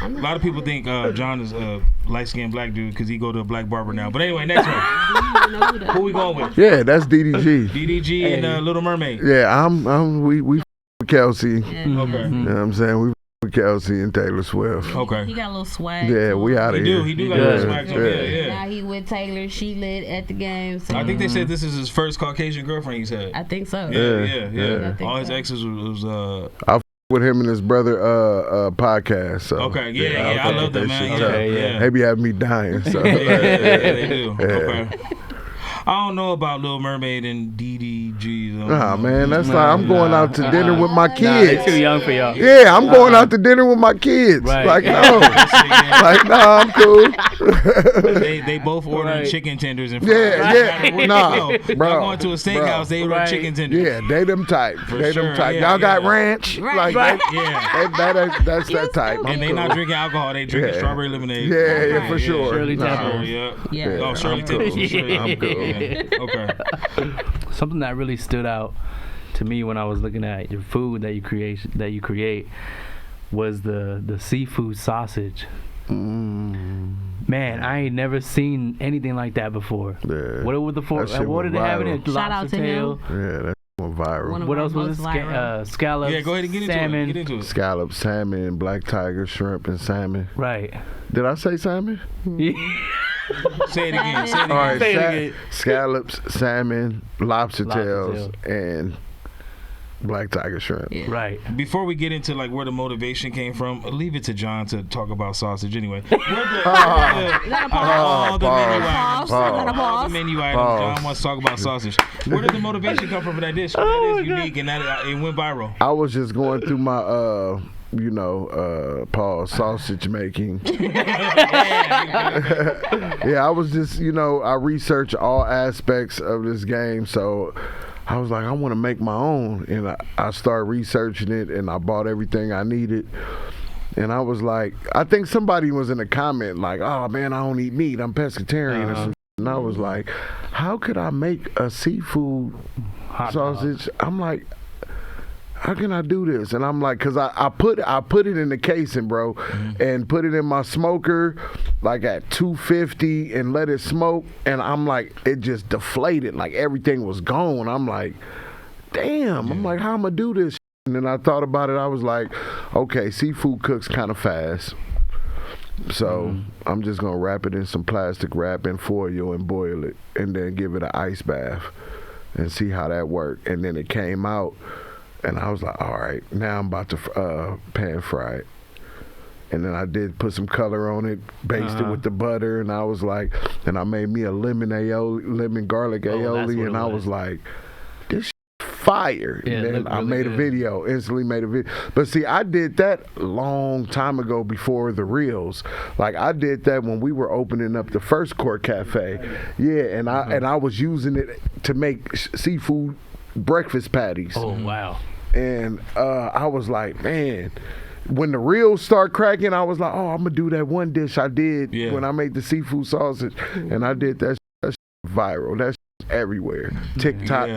A lot of people think John is a light-skinned black dude because he go to a black barber now. But anyway, next one. Who we going with? Yeah, that's DDG. DDG and Little Mermaid. Yeah, we with Kelce. Okay. You know what I'm saying? We with Kelce and Taylor Swift. Okay. He got a little swag. Yeah, to we him. out of here. He do got a little swag. So Yeah. yeah. Now he with Taylor. She lit at the game. So I think they said this is his first Caucasian girlfriend he's had. I think so. Yeah. I think All his so. exes was With him and his brother podcast. So okay. Yeah. I love that, man. shit tough. Yeah. They be having me dying. So Yeah, they do. Yeah. Okay. I don't know about Little Mermaid and DDG. nah, man, that's like I'm going out to dinner with my Nah, they too kids. young for y'all. Yeah, I'm going out to dinner with my kids. Right. Like no, like no, I'm cool. They both ordering Right. chicken tenders and Yeah, nah, Y'all bro, going to a steakhouse, they order Right. chicken tenders. Yeah, they them type. They sure, them type. yeah, Y'all got yeah. ranch. Right. Like Yeah. that's that type. And they not drinking alcohol, they drinking Yeah. strawberry lemonade. Yeah, for Right. sure. Shirley Nah. Temple. Yeah. Yeah. Oh, Shirley I'm Temple. cool. Shirley. I'm cool. Yeah. Okay. something that really stood out to me when I was looking at your food that you create was the seafood sausage. Man, I ain't never seen anything like that before. Yeah. What did they have in it? Shout out Lobster to tail. him. Yeah, that's going viral. What else was it? Scallops. Yeah, go ahead and get into salmon. it. Get into it. Scallop, salmon, black tiger, shrimp, and salmon. Right. Did I say salmon? Say it again. Say it again. All right, Say it again. scallops, salmon, lobster tails, tail. and black tiger shrimp. Yeah. Right. Before we get into like where the motivation came from, leave it to John to talk about sausage anyway. Is that a pause? All the Pause. menu items. John wants to talk about sausage. Where did the motivation come from for that dish? That is unique and that it went viral. I was just going through my Paul sausage making. Yeah, I was just, I researched all aspects of this game, so I was like, I want to make my own, and I started researching it, and I bought everything I needed. And I was like, I think somebody was in a comment like, oh man, I don't eat meat, I'm pescatarian or some shit. And I was like, how could I make a seafood sausage? I'm like, how can I do this? And I'm like, cause I put it in the casing, bro, and put it in my smoker like at 250 and let it smoke. And I'm like, it just deflated, like everything was gone. I'm like, damn. I'm like, how am I do this? And then I thought about it. I was like, okay, seafood cooks kind of fast. So I'm just gonna wrap it in some plastic wrap and foil and boil it, and then give it an ice bath and see how that worked. And then it came out. And I was like, all right, now I'm about to pan fry it. And then I did put some color on it, based it with the butter, and I was like, and I made me a lemon garlic aioli, and I was like, this fire. Yeah, and then really I made good. instantly made a video. But see, I did that a long time ago before the reels. Like I did that when we were opening up the First Court Cafe. Yeah, and I was using it to make seafood breakfast patties. Oh wow. And I was like, man, when the reels start cracking, I was like, oh, I'm gonna do that one dish I did when I made the seafood sausage. And I did that viral. That's everywhere. TikTok,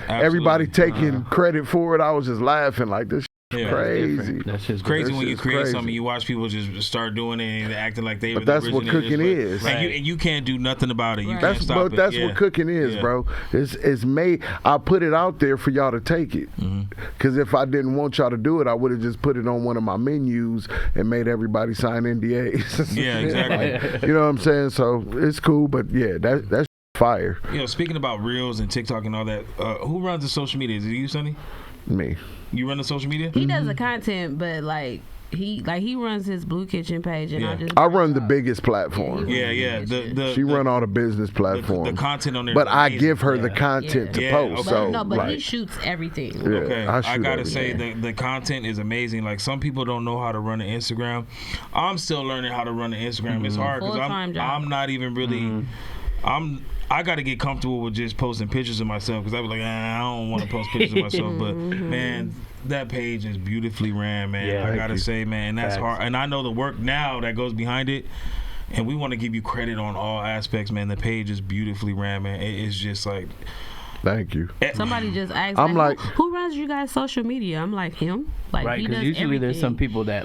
everybody taking credit for it. I was just laughing like this crazy. That's just crazy when you create something, you watch people just start doing it and acting like they were the that's what cooking is. And you can't do nothing about it. You can't That's stop that's it. what cooking is, bro. It's made. I put it out there for y'all to take it. Because if I didn't want y'all to do it, I would have just put it on one of my menus and made everybody sign NDAs. Yeah, exactly. You know what I'm saying? So it's cool, but yeah, that's fire. Speaking about reels and TikTok and all that, who runs the social media? Is it you, Sonny? Me. You run the social media? He does the content, but he runs his Blue Kitchen page, and I run the biggest platform. Yeah. She run all the business platforms. The content on there. But I give her the content to post. Okay. So but he shoots everything. Yeah, Okay, I gotta say the content is amazing. Like some people don't know how to run an Instagram. I'm still learning how to run an Instagram. It's hard because I'm not even really. I got to get comfortable with just posting pictures of myself because I was like, I don't want to post pictures of myself. But man, that page is beautifully ran, man. Yeah, I gotta say, man, that's hard. And I know the work now that goes behind it. And we want to give you credit on all aspects, man. The page is beautifully ran, man. It's just like. Thank you. Somebody just asked, I'm like, who runs you guys' social media? I'm like, him. Like, right, because usually everything. there's some people that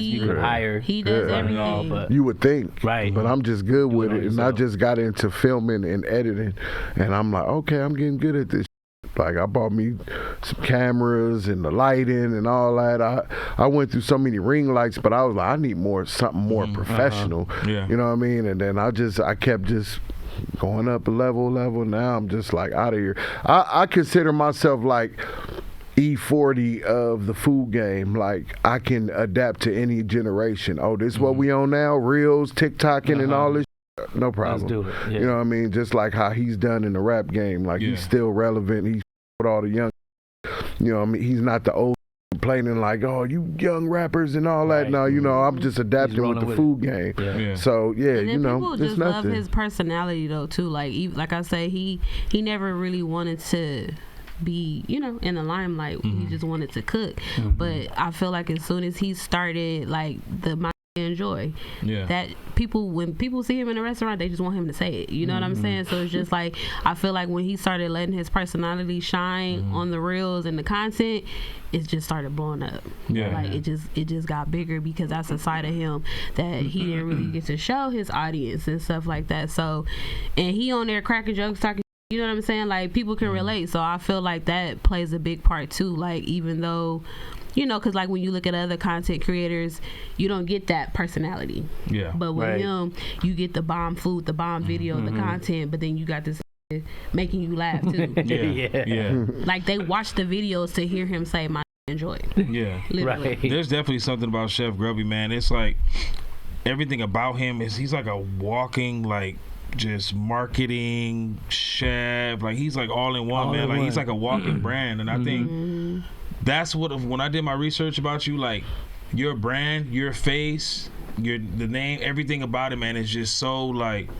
you could hire. He does everything. But you would think, right? But I'm just good with it, and I yourself. just got into filming and editing, and I'm like, okay, I'm getting good at this. Like I bought me some cameras and the lighting and all that. I went through so many ring lights, but I was like, I need something more professional. Yeah. You know what I mean? And then I kept just going up a level. Now I'm just like out of here. I consider myself like E40 of the food game. Like I can adapt to any generation. Oh, this is what we on now? Reels, TikToking, and all this. No problem. Let's do it. Yeah. You know what I mean? Just like how he's done in the rap game. Like he's still relevant. He's with all the young. You know what I mean? He's not the old complaining like, oh, you young rappers and all that. No, I'm just adapting with the food game. Yeah. So yeah, and then people just nothing. love his personality though too. Like I say, he never really wanted to be in the limelight. He just wanted to cook. But I feel like as soon as he started like my enjoy. Yeah. That when people see him in a restaurant, they just want him to say it. You know what I'm saying? So it's just like, I feel like when he started letting his personality shine on the reels and the content, it just started blowing up. Yeah. Like it just got bigger because that's a side of him that he didn't really get to show his audience and stuff like that. So, and he on there cracking jokes, talking, you know what I'm saying? Like, people can relate. So I feel like that plays a big part too. Like, even though, you know, because like when you look at other content creators, you don't get that personality. Yeah. But with him, you get the bomb food, the bomb video, the content, but then you got this making you laugh too. Yeah. Like, they watch the videos to hear him say, "My enjoy." Yeah. Literally. Right. There's definitely something about Chef Grubby, man. It's like everything about him he's like a walking, like, just marketing chef. Like, he's like all in one, man. Like, he's like a walking brand. And I think that's when I did my research about you, like, your brand, your face, the name, everything about it, man, is just so, like,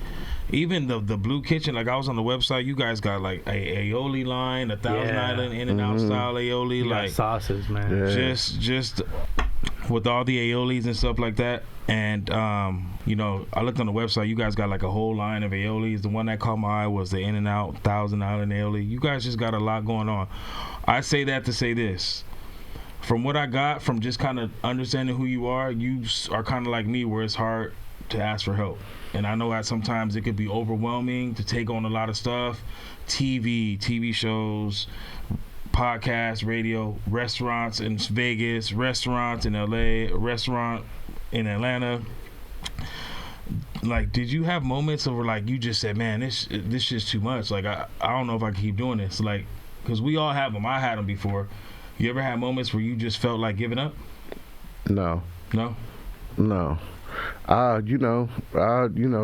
even the Blue Kitchen, like, I was on the website, you guys got like a aioli line, a Thousand Island In-N-Out style aioli, You like got sauces, man. just with all the aiolis and stuff like that. And you know, I looked on the website, you guys got like a whole line of aiolis. The one that caught my eye was the In-N-Out Thousand Island aioli. You guys just got a lot going on. I say that to say this. From what I got from just kind of understanding who you are kind of like me, where it's hard to ask for help. And I know that sometimes it could be overwhelming to take on a lot of stuff. TV shows, podcasts, radio, restaurants in Vegas, restaurants in LA, restaurant in Atlanta. Like, did you have moments of where, like, you just said, man, this shit's too much. Like, I don't know if I can keep doing this. Like, because we all have them. I had them before. You ever had moments where you just felt like giving up? No.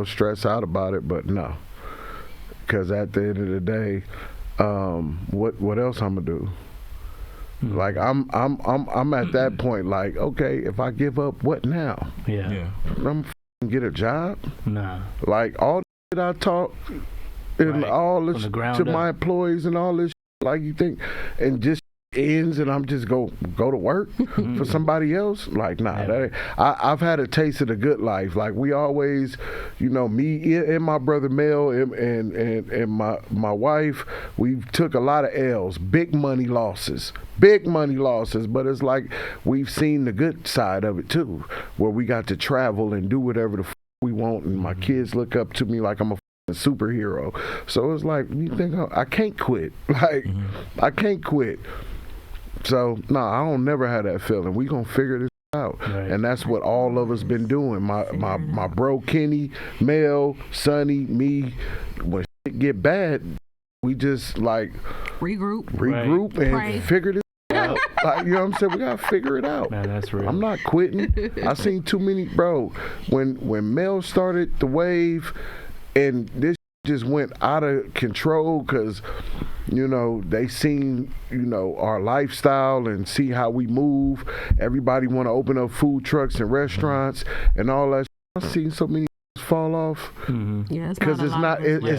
Stress out about it, but no. Because at the end of the day, what else I'm gonna do? Like, I'm at that point. Like, okay, if I give up, what now? Yeah. I'm get a job? Nah. Like, all that I talk and all this to my employees and all this, like, you think, and just ends and I'm just go to work for somebody else? Like, nah. I've had a taste of the good life. Like, we always, you know, me and my brother Mel and my wife, we took a lot of L's, big money losses, but it's like we've seen the good side of it too, where we got to travel and do whatever the we want, and my kids look up to me like I'm a superhero. So it's like, you think I can't quit. Like, I can't quit. So, no, I don't never have that feeling. We gonna figure this out. Right. And that's what all of us been doing. My bro Kenny, Mel, Sonny, me, when shit get bad, we just like regroup and pray. Figure this out. Like, you know what I'm saying? We gotta figure it out. Man, that's real. I'm not quitting. I seen too many, bro. When Mel started the wave and this just went out of control, because, you know, they seen, you know, our lifestyle and see how we move. Everybody want to open up food trucks and restaurants and all that. I've seen so many fall off because it's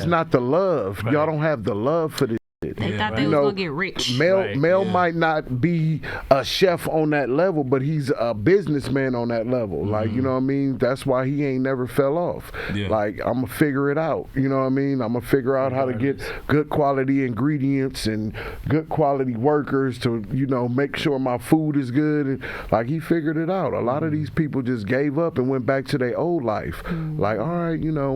not the love. Y'all don't have the love for this. They thought they was gonna get rich. Mel might not be a chef on that level, but he's a businessman on that level. Like, you know what I mean? That's why he ain't never fell off. Like, I'm gonna figure it out. You know what I mean? I'm gonna figure out how to get good quality ingredients and good quality workers to, you know, make sure my food is good. And, like, he figured it out. A lot of these people just gave up and went back to their old life. Like, all right, you know,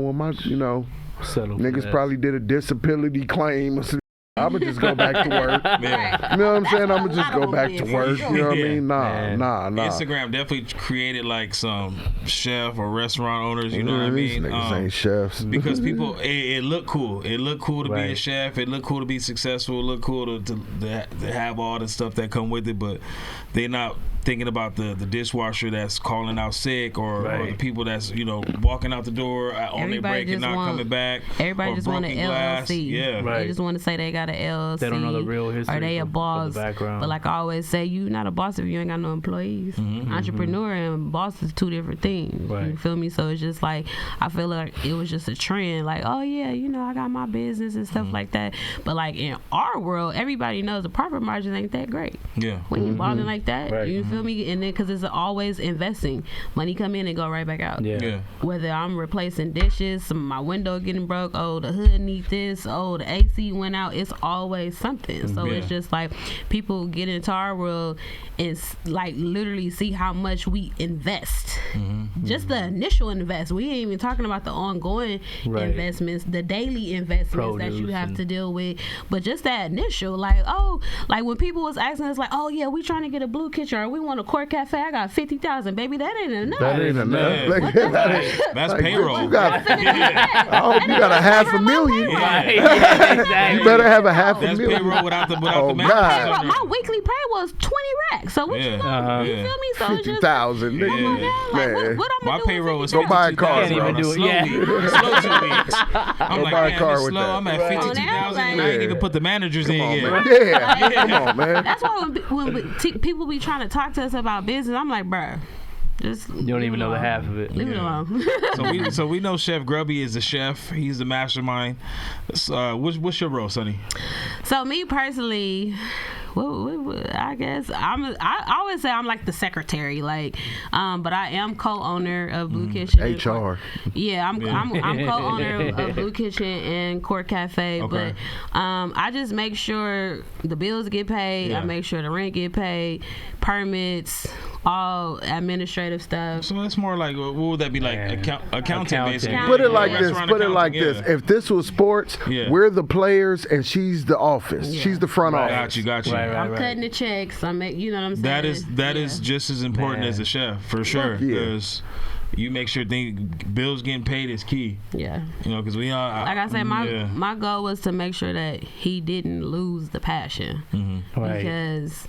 niggas probably did a disability claim. I'ma just go back to work. You know what I'm saying? I'ma just go back to work. You know what I mean? Nah. Instagram definitely created like some chef or restaurant owners. You know what I mean? These niggas ain't chefs. Because people, it looked cool. It looked cool to be a chef. It looked cool to be successful. It looked cool to have all the stuff that come with it. But they not thinking about the dishwasher that's calling out sick, or the people that's, you know, walking out the door on their break and not coming back. Everybody just want an LLC. Yeah, They just want to say they got an LLC. They don't know the real history. Or they a boss. But like I always say, you not a boss if you ain't got no employees. Entrepreneur and boss is two different things. You feel me? So it's just like, I feel like it was just a trend. Like, oh yeah, you know, I got my business and stuff like that. But like in our world, everybody knows the profit margins ain't that great. Yeah. When you balling like that, you feel feel me? And then because it's always investing, money come in and go right back out. Yeah. Whether I'm replacing dishes, my window getting broke, oh the hood need this, oh the AC went out, it's always something. So it's just like people get into our world and like literally see how much we invest. Just the initial invest. We ain't even talking about the ongoing investments, the daily investments that you have to deal with, but just that initial, like when people was asking us like, oh yeah, we trying to get a Bleu kitchen or we want a Court Cafe, I got 50,000, baby, that ain't enough. That ain't enough. That's payroll. I hope you got a $500,000. Exactly. You better have a That's $500,000. payroll without the God. manager. My weekly pay was 20 racks. So what you know? You feel me? So it's just 50,000. come on now. Like, Man. what I'm My gonna do payroll with is Go buy a car, 52,000 bro. on a Do it, slow yeah. week. Slow 2 weeks. I'm Go like, buy a man, car it's with slow. that. I'm at Right. 52,000 and I Yeah. ain't even put the managers in yet. Yeah. Come on, man. That's why when people be trying to talk to us about business, I'm like, bruh, just You don't even know the half of it. leave it alone. So we know Chef Grubby is the chef. He's the mastermind. What's your role, Sonny? So me personally, I guess I always say I'm like the secretary, like, but I am co-owner of Bleu Kitchen. and HR. Yeah, I'm co-owner of Bleu Kitchen and Court Cafe. Okay. But I just make sure the bills get paid. Yeah. I make sure the rent get paid, permits, all administrative stuff. So that's more like, what would that be like? Accounting, basically. Put it like this. Restaurant Put it like accounting, this. If this was sports, Yeah. we're the players and she's the office. Yeah. She's the front office. Got you. Right. I'm cutting the checks. You know what I'm saying? That is just as important Man. as a chef, for sure. Yeah. Because you make sure bills getting paid is key. Yeah. You know, because we all. Like I said, my goal was to make sure that he didn't lose the passion. Right. Because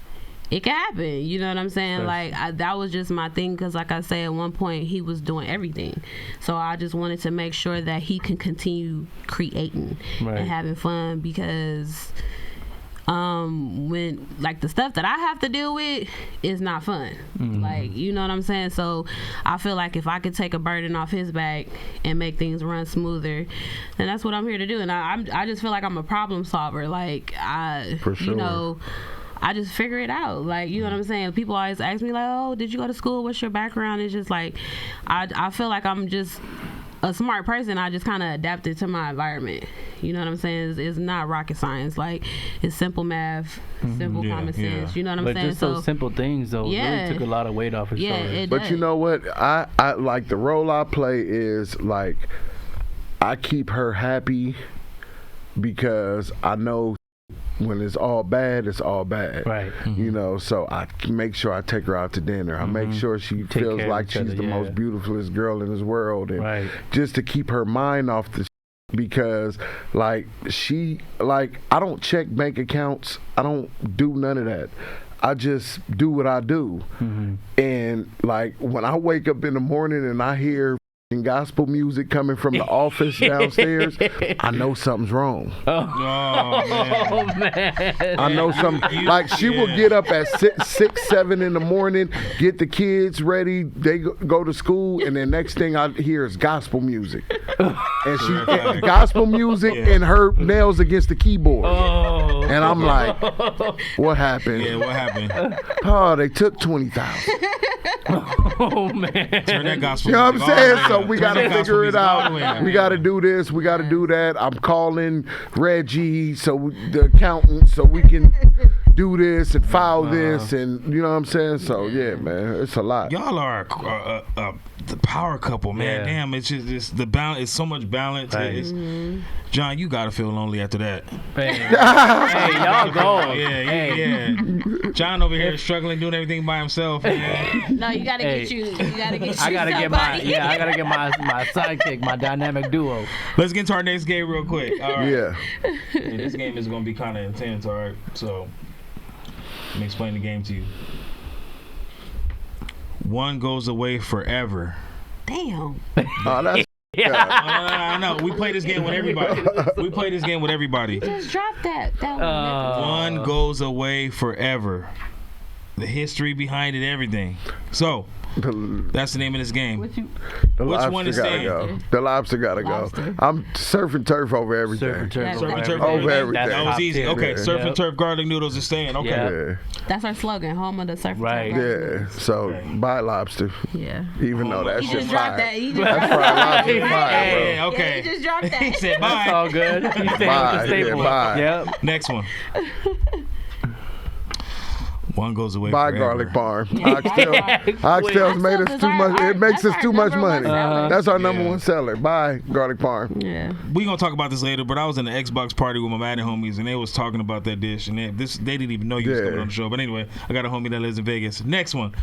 it can happen, you know what I'm saying? Like that was just my thing, because like I said, at one point he was doing everything, so I just wanted to make sure that he can continue creating and having fun, because when like the stuff that I have to deal with is not fun. Like, you know what I'm saying? So I feel like if I could take a burden off his back and make things run smoother, then that's what I'm here to do. And I just feel like I'm a problem solver. Like you know, I just figure it out. Like, you know what I'm saying? People always ask me like, oh, did you go to school? What's your background? It's just like, I feel like I'm just a smart person. I just kind of adapted to my environment. You know what I'm saying? It's not rocket science. Like, it's simple math, simple common sense. You know what I'm but saying? Just those simple things, though, really took a lot of weight off his shoulders. It But does. you know what? I like the role I play is like I keep her happy, because I know when it's all bad, it's all bad. Right. You know, so I make sure I take her out to dinner. I make sure she Take feels care of like each she's other, the most beautifulest girl in this world, and just to keep her mind off the because like I don't check bank accounts. I don't do none of that. I just do what I do. And like when I wake up in the morning and I hear gospel music coming from the office downstairs, I know something's wrong. Oh man. I know something. Like she will get up at 6, 7 in the morning, get the kids ready, they go to school, and then next thing I hear is gospel music. And she gospel music and her nails against the keyboard. And I'm like, what happened? Yeah, what happened? Oh, they took 20,000. Oh man. Turn that gospel. You know what I'm saying? So we Turn got to that gospel figure it music all the out. way up. We got to do this. We got to do that. I'm calling Reggie, so the accountant, so we can do this and file this, and you know what I'm saying? So yeah, man, it's a lot. Y'all are the power couple, man. Yeah. Damn, it's just the balance. It's so much balance. Right. It's, John, you gotta feel lonely after that. Hey, y'all go. Yeah. John over here struggling, doing everything by himself. Man. No, you gotta get you. You gotta get. I gotta somebody. I gotta get my sidekick, my dynamic duo. Let's get to our next game real quick. All right. Yeah. And this game is gonna be kind of intense. All right. So let me explain the game to you. One goes away forever. Damn. Oh, that's I know. We play this game with everybody. Just drop that. That one. One goes away forever. the history behind it, everything. So that's the name of this game. Which one is gotta go. The lobster gotta go. I'm surf and turf over everything. Surf and turf over everything. That was easy. Okay, surf and turf garlic noodles is staying. Okay. Yeah. That's our slogan, home of the surf and Right. turf. Yeah. So buy lobster. Yeah. Even though that He shit just dropped fire. that. He That's just fried lobster Hey, fire, bro. okay. he just dropped that. He said bye. That's all good. He's staying with the Bye. staple. Yeah, bye. Yep. Next one. One goes away Buy forever. garlic parm. Oxtail's made us too much. It makes us too much money. That's our number one seller. Buy garlic parm. Yeah. We gonna talk about this later, but I was in the Xbox party with my Madden homies, and they was talking about that dish, and they didn't even know you was coming on the show. But anyway, I got a homie that lives in Vegas. Next one.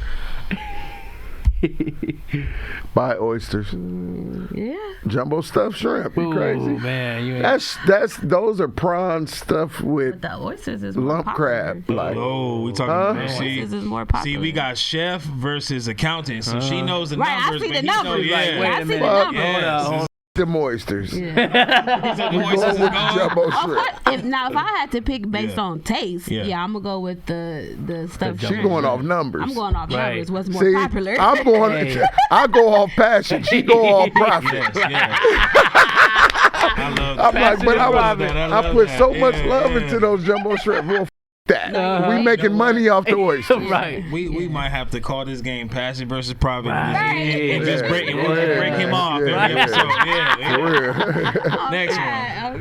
Buy oysters. Yeah. Jumbo stuffed shrimp. You crazy? Man, you ain't. Those are prawn stuffed with The oysters is more lump popular. crab. Like, Oh, we talking. Oysters is more popular. See, we got chef versus accountant, so she knows the Right, I numbers. see but the he know- numbers. yeah. Like, wait I a see the minute. numbers. Yes. them oysters. Yeah. He said the We oysters going is with the gone. jumbo shrimp. If I had to pick based Yeah. on taste, Yeah. I'm gonna go with the stuff. She going off numbers. I'm going off Right. numbers. What's more See, popular? I'm going. Hey. I go off passion. She go off profit. Yes, yes. I love I'm that. like, but I love that. I I love put that. so much Yeah, love yeah. into those jumbo shrimp. Well, that Uh-huh. we making money off the oysters. Right. We might have to call this game passion versus profit Right. and just break him off Yeah. every episode. Yeah. For real. Next one. Oh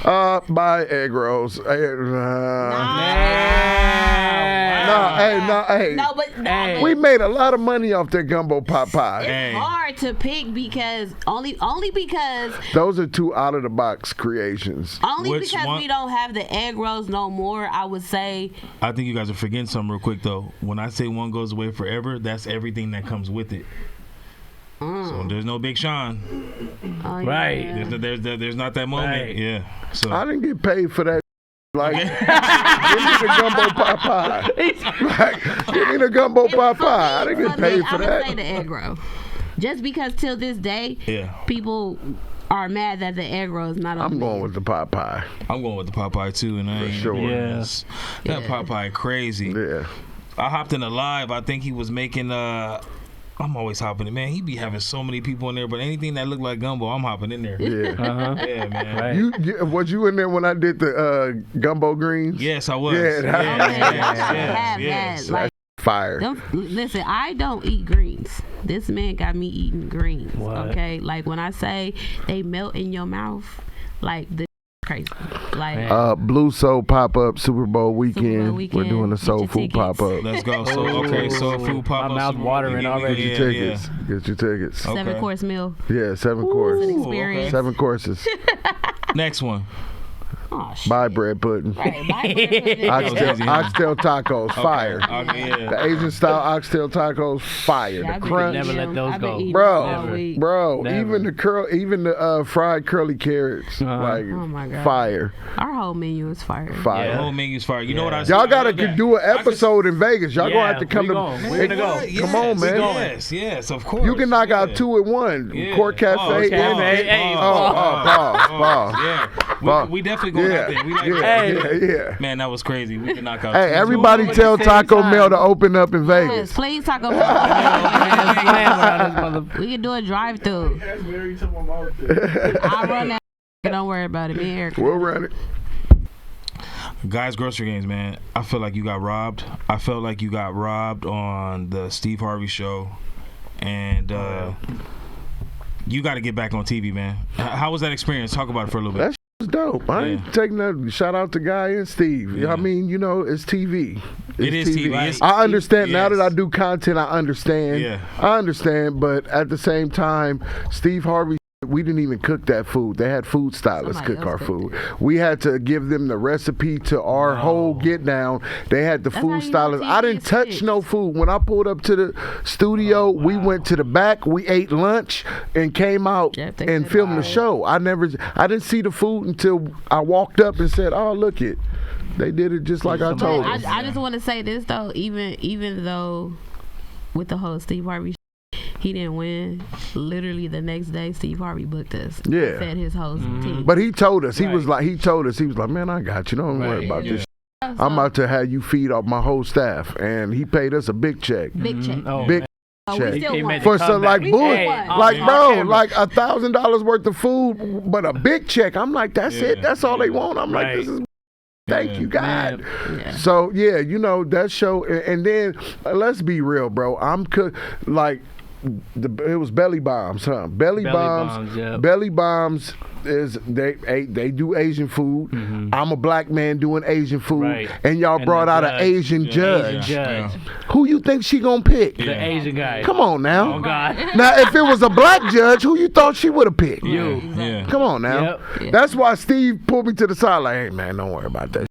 God. Buy egg rolls. Nah. Hey. No, but Hey. We made a lot of money off that gumbo pot pie. Hey. it's hard to pick because only because Those are two out of the box creations. Which one? we don't have the egg rolls no more. I would say I think you guys are forgetting something real quick though. When I say one goes away forever, that's everything that comes with it. So there's no Big Sean. oh, Right. yeah. There's not that moment. Right. Yeah. So I didn't get paid for that. Like, give me the gumbo pot pie. Like, give me the gumbo pot pie. I didn't get paid for I would say that. the egg roll, just because till this day, yeah. people are mad that the egg roll is not on. I'm the going menu. with the pot pie. I'm going with the Popeye too, and I ain't sure. yes. That Yeah. Popeye crazy. Yeah. I hopped in a live. I think he was making I'm always hopping in, man. He be having so many people in there, but anything that look like gumbo, I'm hopping in there. Yeah. Uh-huh. Yeah, man. Right. Was you in there when I did the gumbo greens? Yes, I was. Yeah, that- yes. Like, Fire. listen, I don't eat greens. This man got me eating greens. What? Okay, like when I say they melt in your mouth, like the crazy. Like Man. Blue Soul pop up Super Bowl weekend. Super Bowl We're weekend. doing a Get soul your food tickets. pop up. Let's go. So okay, soul food pop up. My mouth watering already. Get your tickets. Get your tickets. Okay. 7-course meal. Yeah, 7 courses. An experience. 7 courses. Next one. Oh shit. Buy bread pudding. Right, buy bread. Oxtail tacos, fire. Okay, yeah. The Asian style oxtail tacos, fire. Yeah, The I've been crunch, Never let eating those I've been go. eating bro, all week. bro. Never. Even the fried curly carrots, like Oh my God. fire, Our whole menu is fire. The fire. whole menu's fire. You know what I Y'all gotta I love that. do an episode in Vegas. Y'all gonna have to come we to. going. We're gonna go. Yes, Come on, man. Yes, of course. You can knock out Yeah. 2 at 1. Yeah. Court Cafe. Cafe. Hey, Pause. Yeah, we definitely going out there. We like Yeah. Man, that was crazy. We can knock out. Hey, two. everybody at tell the same Taco time. Mel to open up in Yes, Vegas. please talk about we can do a drive through. I'll run that. Don't worry about it. Me and Eric. We'll run it. Guys, grocery games, man. I feel like you got robbed. I felt like you got robbed on the Steve Harvey show, and you got to get back on TV, man. How was that experience? Talk about it for a little bit. That was dope. I ain't taking that. Shout out to Guy and Steve. Yeah. I mean, it's TV. It is TV. It's- I understand now Yes. that I do content. I understand. Yeah. I understand, but at the same time, Steve Harvey. We didn't even cook that food. They had food stylists Somebody cook our else food. cooked We had to give them the recipe to our whole get down. They had the That's food how you know stylist. I TV didn't is touch fixed. no food. When I pulled up to the studio, we went to the back. We ate lunch and came out Yep, they and said, filmed the "Alright." show. I didn't see the food until I walked up and said, "Oh, look it." They did it just like I But told them. I just want to say this though, even though with the whole Steve Harvey, he didn't win. Literally the next day, Steve Harvey booked us. Yeah. Fed his whole team. But he told us, he Right. was like, man, I got you. Don't worry Right. about Yeah. this. I'm about to have you feed off my whole staff, and he paid us a big check. Big check. Big We check. still won. For some like We bull, still won. like on bro, camera. like $1,000 worth of food, but a big check. I'm like, that's it. That's all they want. I'm like, Right. this is. Thank you, God. Yeah. So yeah, you know that show, and then let's be real, bro. Like. It was belly bombs, huh? Belly bombs. Yep. Belly bombs is they do Asian food. I'm a black man doing Asian food, Right. and y'all And brought the out an judge. Asian judge. Asian judge. Who you think she gonna pick? The Asian guy. Come on now. Oh God. Now, if it was a black judge, who you thought she would have picked? You. Yeah. Come on now. Yep. That's why Steve pulled me to the side like, hey man, don't worry about that.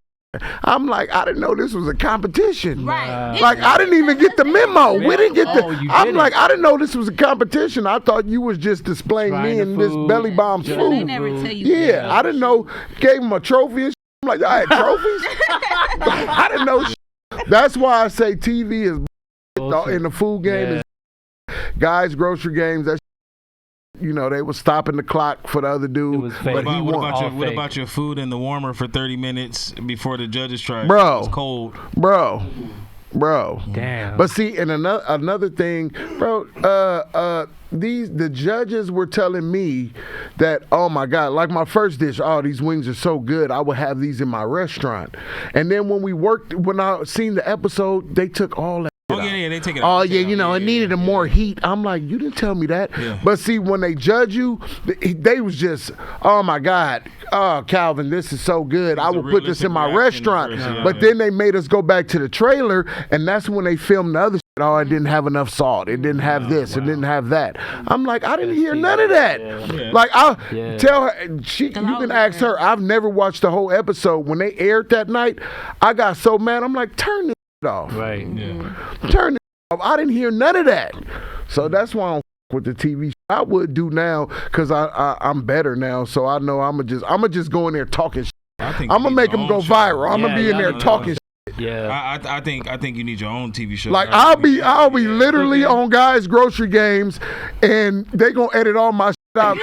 I'm like, I didn't know this was a competition. Right. Like I didn't even get the memo. We didn't get the. Oh, you I'm didn't. like, I didn't know this was a competition. I thought you was just displaying Trying me the and this food. belly bomb Yeah. They food. never tell you. Yeah, I didn't know. Gave him a trophy and shit. I'm like, I had trophies. I didn't know. That's why I say TV is in the food game. Yeah. Is guys, grocery games. That's you know they was stopping the clock for the other dude. It was fake. But he What won. about, All what fake. about your food in the warmer for 30 minutes before the judges try? Bro. It's cold. Bro. Damn. But see, and another thing, bro, the judges were telling me that, oh my God, like my first dish, oh, these wings are so good, I would have these in my restaurant. And then when I seen the episode, they took all that. Oh yeah, they take it. Oh out. yeah, you know, it needed more heat. I'm like, you didn't tell me that. Yeah. But see, when they judge you, they was just, oh my God, oh Calvin, this is so good. I It's a will put this in my realistic restaurant. reaction first, But yeah. then they made us go back to the trailer, and that's when they filmed the other shit. Oh, it didn't have enough salt. It didn't have this. It didn't have that. I'm like, I didn't hear none of that. Yeah. Like, I'll Yeah. tell her, you can ask her. I've never watched the whole episode. When they aired that night, I got so mad. I'm like, turn this shit off. Right. Yeah. Turn it off. I didn't hear none of that. So that's why I don't with the TV. I would do now because I'm better now. So I know I'm just go in there talking shit. I think I'm you gonna need make your them own go show. viral. I'm gonna Yeah, be in yeah, there yeah. talking shit. Yeah. I think you need your own TV show. Like I'll be literally on guys' grocery games, and they gonna edit all my shit out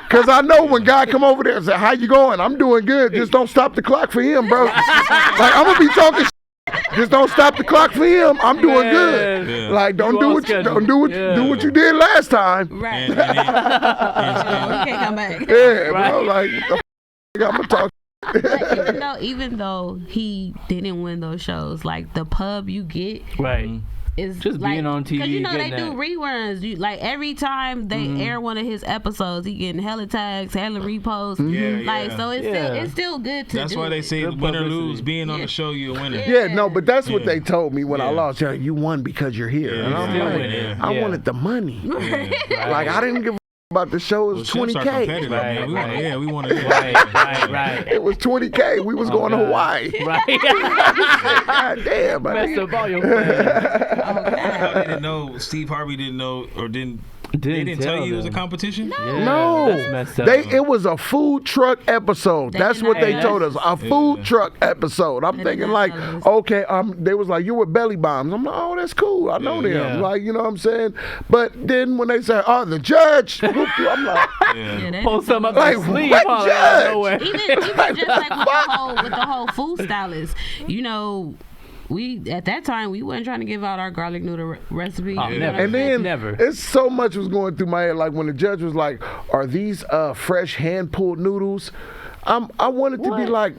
because I know when guy come over there and say, "How you going?" I'm doing good. Just don't stop the clock for him, bro. Like I'm gonna be talking. Just don't stop the clock for him. I'm doing good. Yeah. Like don't You do on what you schedule. do what you did last time. Right. And We can't come back. Yeah, Right. bro. Like I'm gonna talk. But even though he didn't win those shows, like the pub you get Right. is Just like, being on TV, Because you know they getting do that. reruns. You like every time they air one of his episodes, he getting hella tags, hella reposts. Yeah, Like yeah. so, it's still good to That's do. why they say Good win or publicity. lose, being on the show, you're a winner. Yeah, no, but that's what Yeah. they told me when I Yeah. lost. Yeah, you won because you're here. Yeah, and I'm still like, winning. I Yeah. wanted the money. Yeah. Like I didn't give a about the show. It Well, was chefs are 20K. competitive, man. Right, We want, right. yeah, we want to. Right. It was 20K. We was going to God. Hawaii. Right. God damn, Messed man. up all your plans. They didn't know. Steve Harvey didn't know, or didn't. They didn't tell you it was a them. competition. Yeah, No, that's messed up. it was a food truck episode. They That's did what not they tell told us. us. A food truck episode. I'm They did thinking not like, tell us. okay, they was like, you were belly bombs. I'm like, oh, that's cool. I know them. Yeah. Like, you know what I'm saying? But then when they say, oh, the judge, I'm like, Yeah, they Pull some up Like, their sleeve. what huh, judge? out of nowhere. even just like with the whole food stylist, you know, we at that time we wasn't trying to give out our garlic noodle recipe. Oh, You never. know? and then Never. it's so much was going through my head. Like when the judge was like, are these fresh hand pulled noodles? I wanted to be What? like,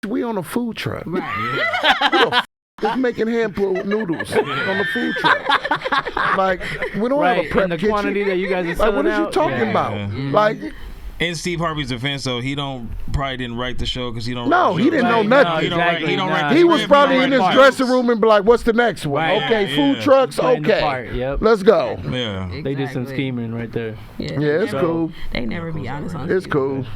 we on a food truck. Right. Just making hand pulled noodles on the food truck. Like we don't have Right. a prep And the kitchen. quantity that you guys are Like selling what are you out? talking Yeah. about? Yeah. Like In Steve Harvey's defense, though, he probably didn't write the show because he don't. No, write the he show. didn't know Right. nothing. No, He don't write. exactly. He don't write. Nah. the he was script, probably he in don't his write dressing notes. room and be like, what's the next one? Right. Okay, Yeah, food yeah. trucks. Playing the Okay, part, yep. let's go. Yeah. They did some Exactly. scheming right there. Yeah, it's never- cool. They never be honest on It's shit. cool.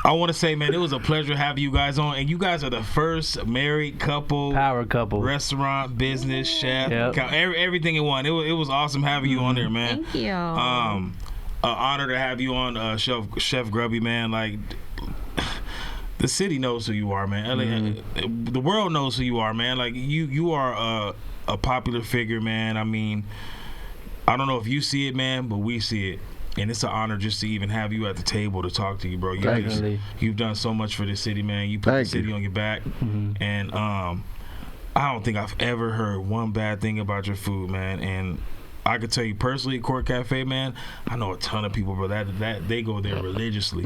I want to say, man, it was a pleasure having you guys on, and you guys are the first married couple, Power couple. restaurant, business, chef, Yep. everything in one. It was awesome having you on there, man. Thank you. An honor to have you on, Chef Grubby, man. Like, the city knows who you are, man. LA, the world knows who you are, man. Like, you are a popular figure, man. I mean, I don't know if you see it, man, but we see it. And it's an honor just to even have you at the table to talk to you, bro. Definitely. You've done so much for this city, man. You put the city on your back. And I don't think I've ever heard one bad thing about your food, man. And I could tell you personally, Court Cafe, man, I know a ton of people, bro, that they go there religiously.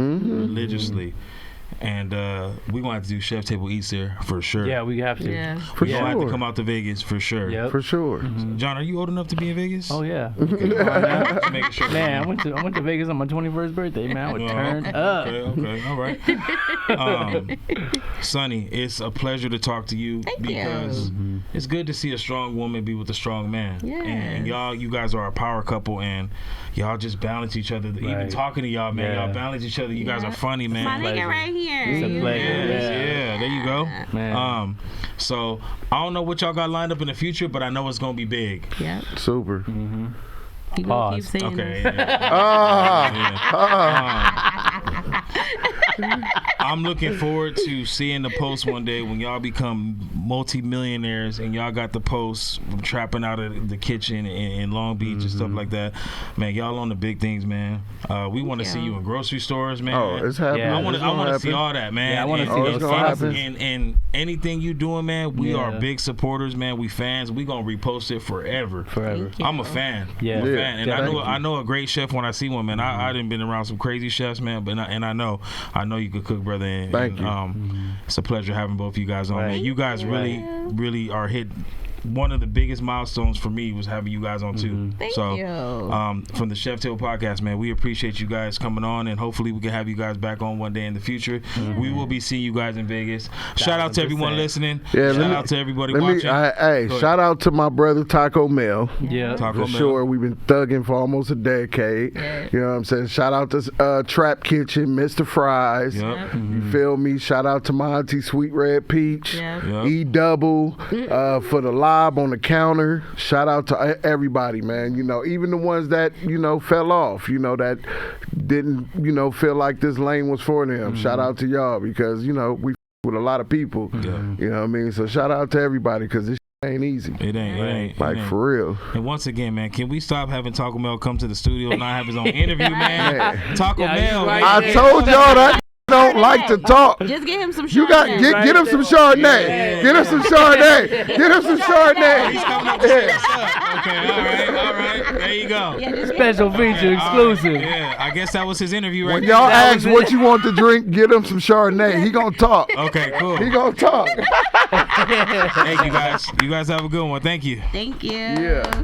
And we're going to have to do Chef Table Eats there for sure. Yeah, we have to. Yeah. For You're sure. going to have to come out to Vegas for sure. Yep. For sure. John, are you old enough to be in Vegas? Oh yeah. Okay. Just making sure. Man, I went to Vegas on my 21st birthday, man. I was turned up. Okay, all right. Sonny, it's a pleasure to talk to you because it's good to see a strong woman be with a strong man. Yeah. And you guys are a power couple, and y'all just balance each other. Even talking to y'all, man, y'all balance each other. You guys are funny, man. My nigga right here. It's a pleasure. Yeah, there you go. Man. So I don't know what y'all got lined up in the future, but I know it's gonna be big. Yep. Super. You gonna keep saying Okay. this. I'm looking forward to seeing the post one day when y'all become multi-millionaires and y'all got the posts from trapping out of the kitchen in Long Beach and stuff like that. Man, y'all on the big things, man. We want to see you in grocery stores, man. Oh, it's happening. Yeah. I want to see all that, man. Yeah, I want to see it's those gonna things. happen. And anything you doing, man, we are Yeah. big supporters, man. We fans. We gonna repost it forever. Forever. Thank you. I'm a fan. Yeah. I'm a Yeah. fan. And I know a great chef when I see one, man. I done been around some crazy chefs, man, but I know you could cook, brother. And, Thank you. It's a pleasure having both of you guys on, Right. man. You guys really are hit. One of the biggest milestones for me was having you guys on too. Thank you. From the Chef Table podcast, man, we appreciate you guys coming on, and hopefully we can have you guys back on one day in the future. We will be seeing you guys in Vegas. Shout out to everyone 100%. listening. Yeah, Shout out to everybody watching. Hey, Go shout out to my brother Taco Mel. Yeah. Taco For Bell. sure, we've been thugging for almost a decade. Yeah. You know what I'm saying? Shout out to Trap Kitchen, Mr. Fries. Yep. You feel me? Shout out to my auntie Sweet Red Peach. Yeah. Yep. E Double for the lob on the counter. Shout out to everybody, man. You know, even the ones that, fell off, that didn't, feel like this lane was for them. Shout out to y'all because, we with a lot of people. Yeah. You know what I mean? So shout out to everybody because this ain't easy. It ain't. Like, for real. And once again, man, can we stop having Taco Bell come to the studio and not have his own interview, man? Taco Bell, right. man. I told y'all that don't like to talk. Just get him some Chardonnay. You got get him some Chardonnay. Yeah. Get him some Chardonnay. Get him some Chardonnay. He's coming up to set us up. Okay, all right. There you go. Yeah, just Special feature, exclusive. Yeah, I guess that was his interview right When there. y'all That ask was what it. you want to drink, get him some Chardonnay. He gonna talk. Okay, cool. He gonna talk. Thank you guys. You guys have a good one. Thank you. Thank you. Yeah.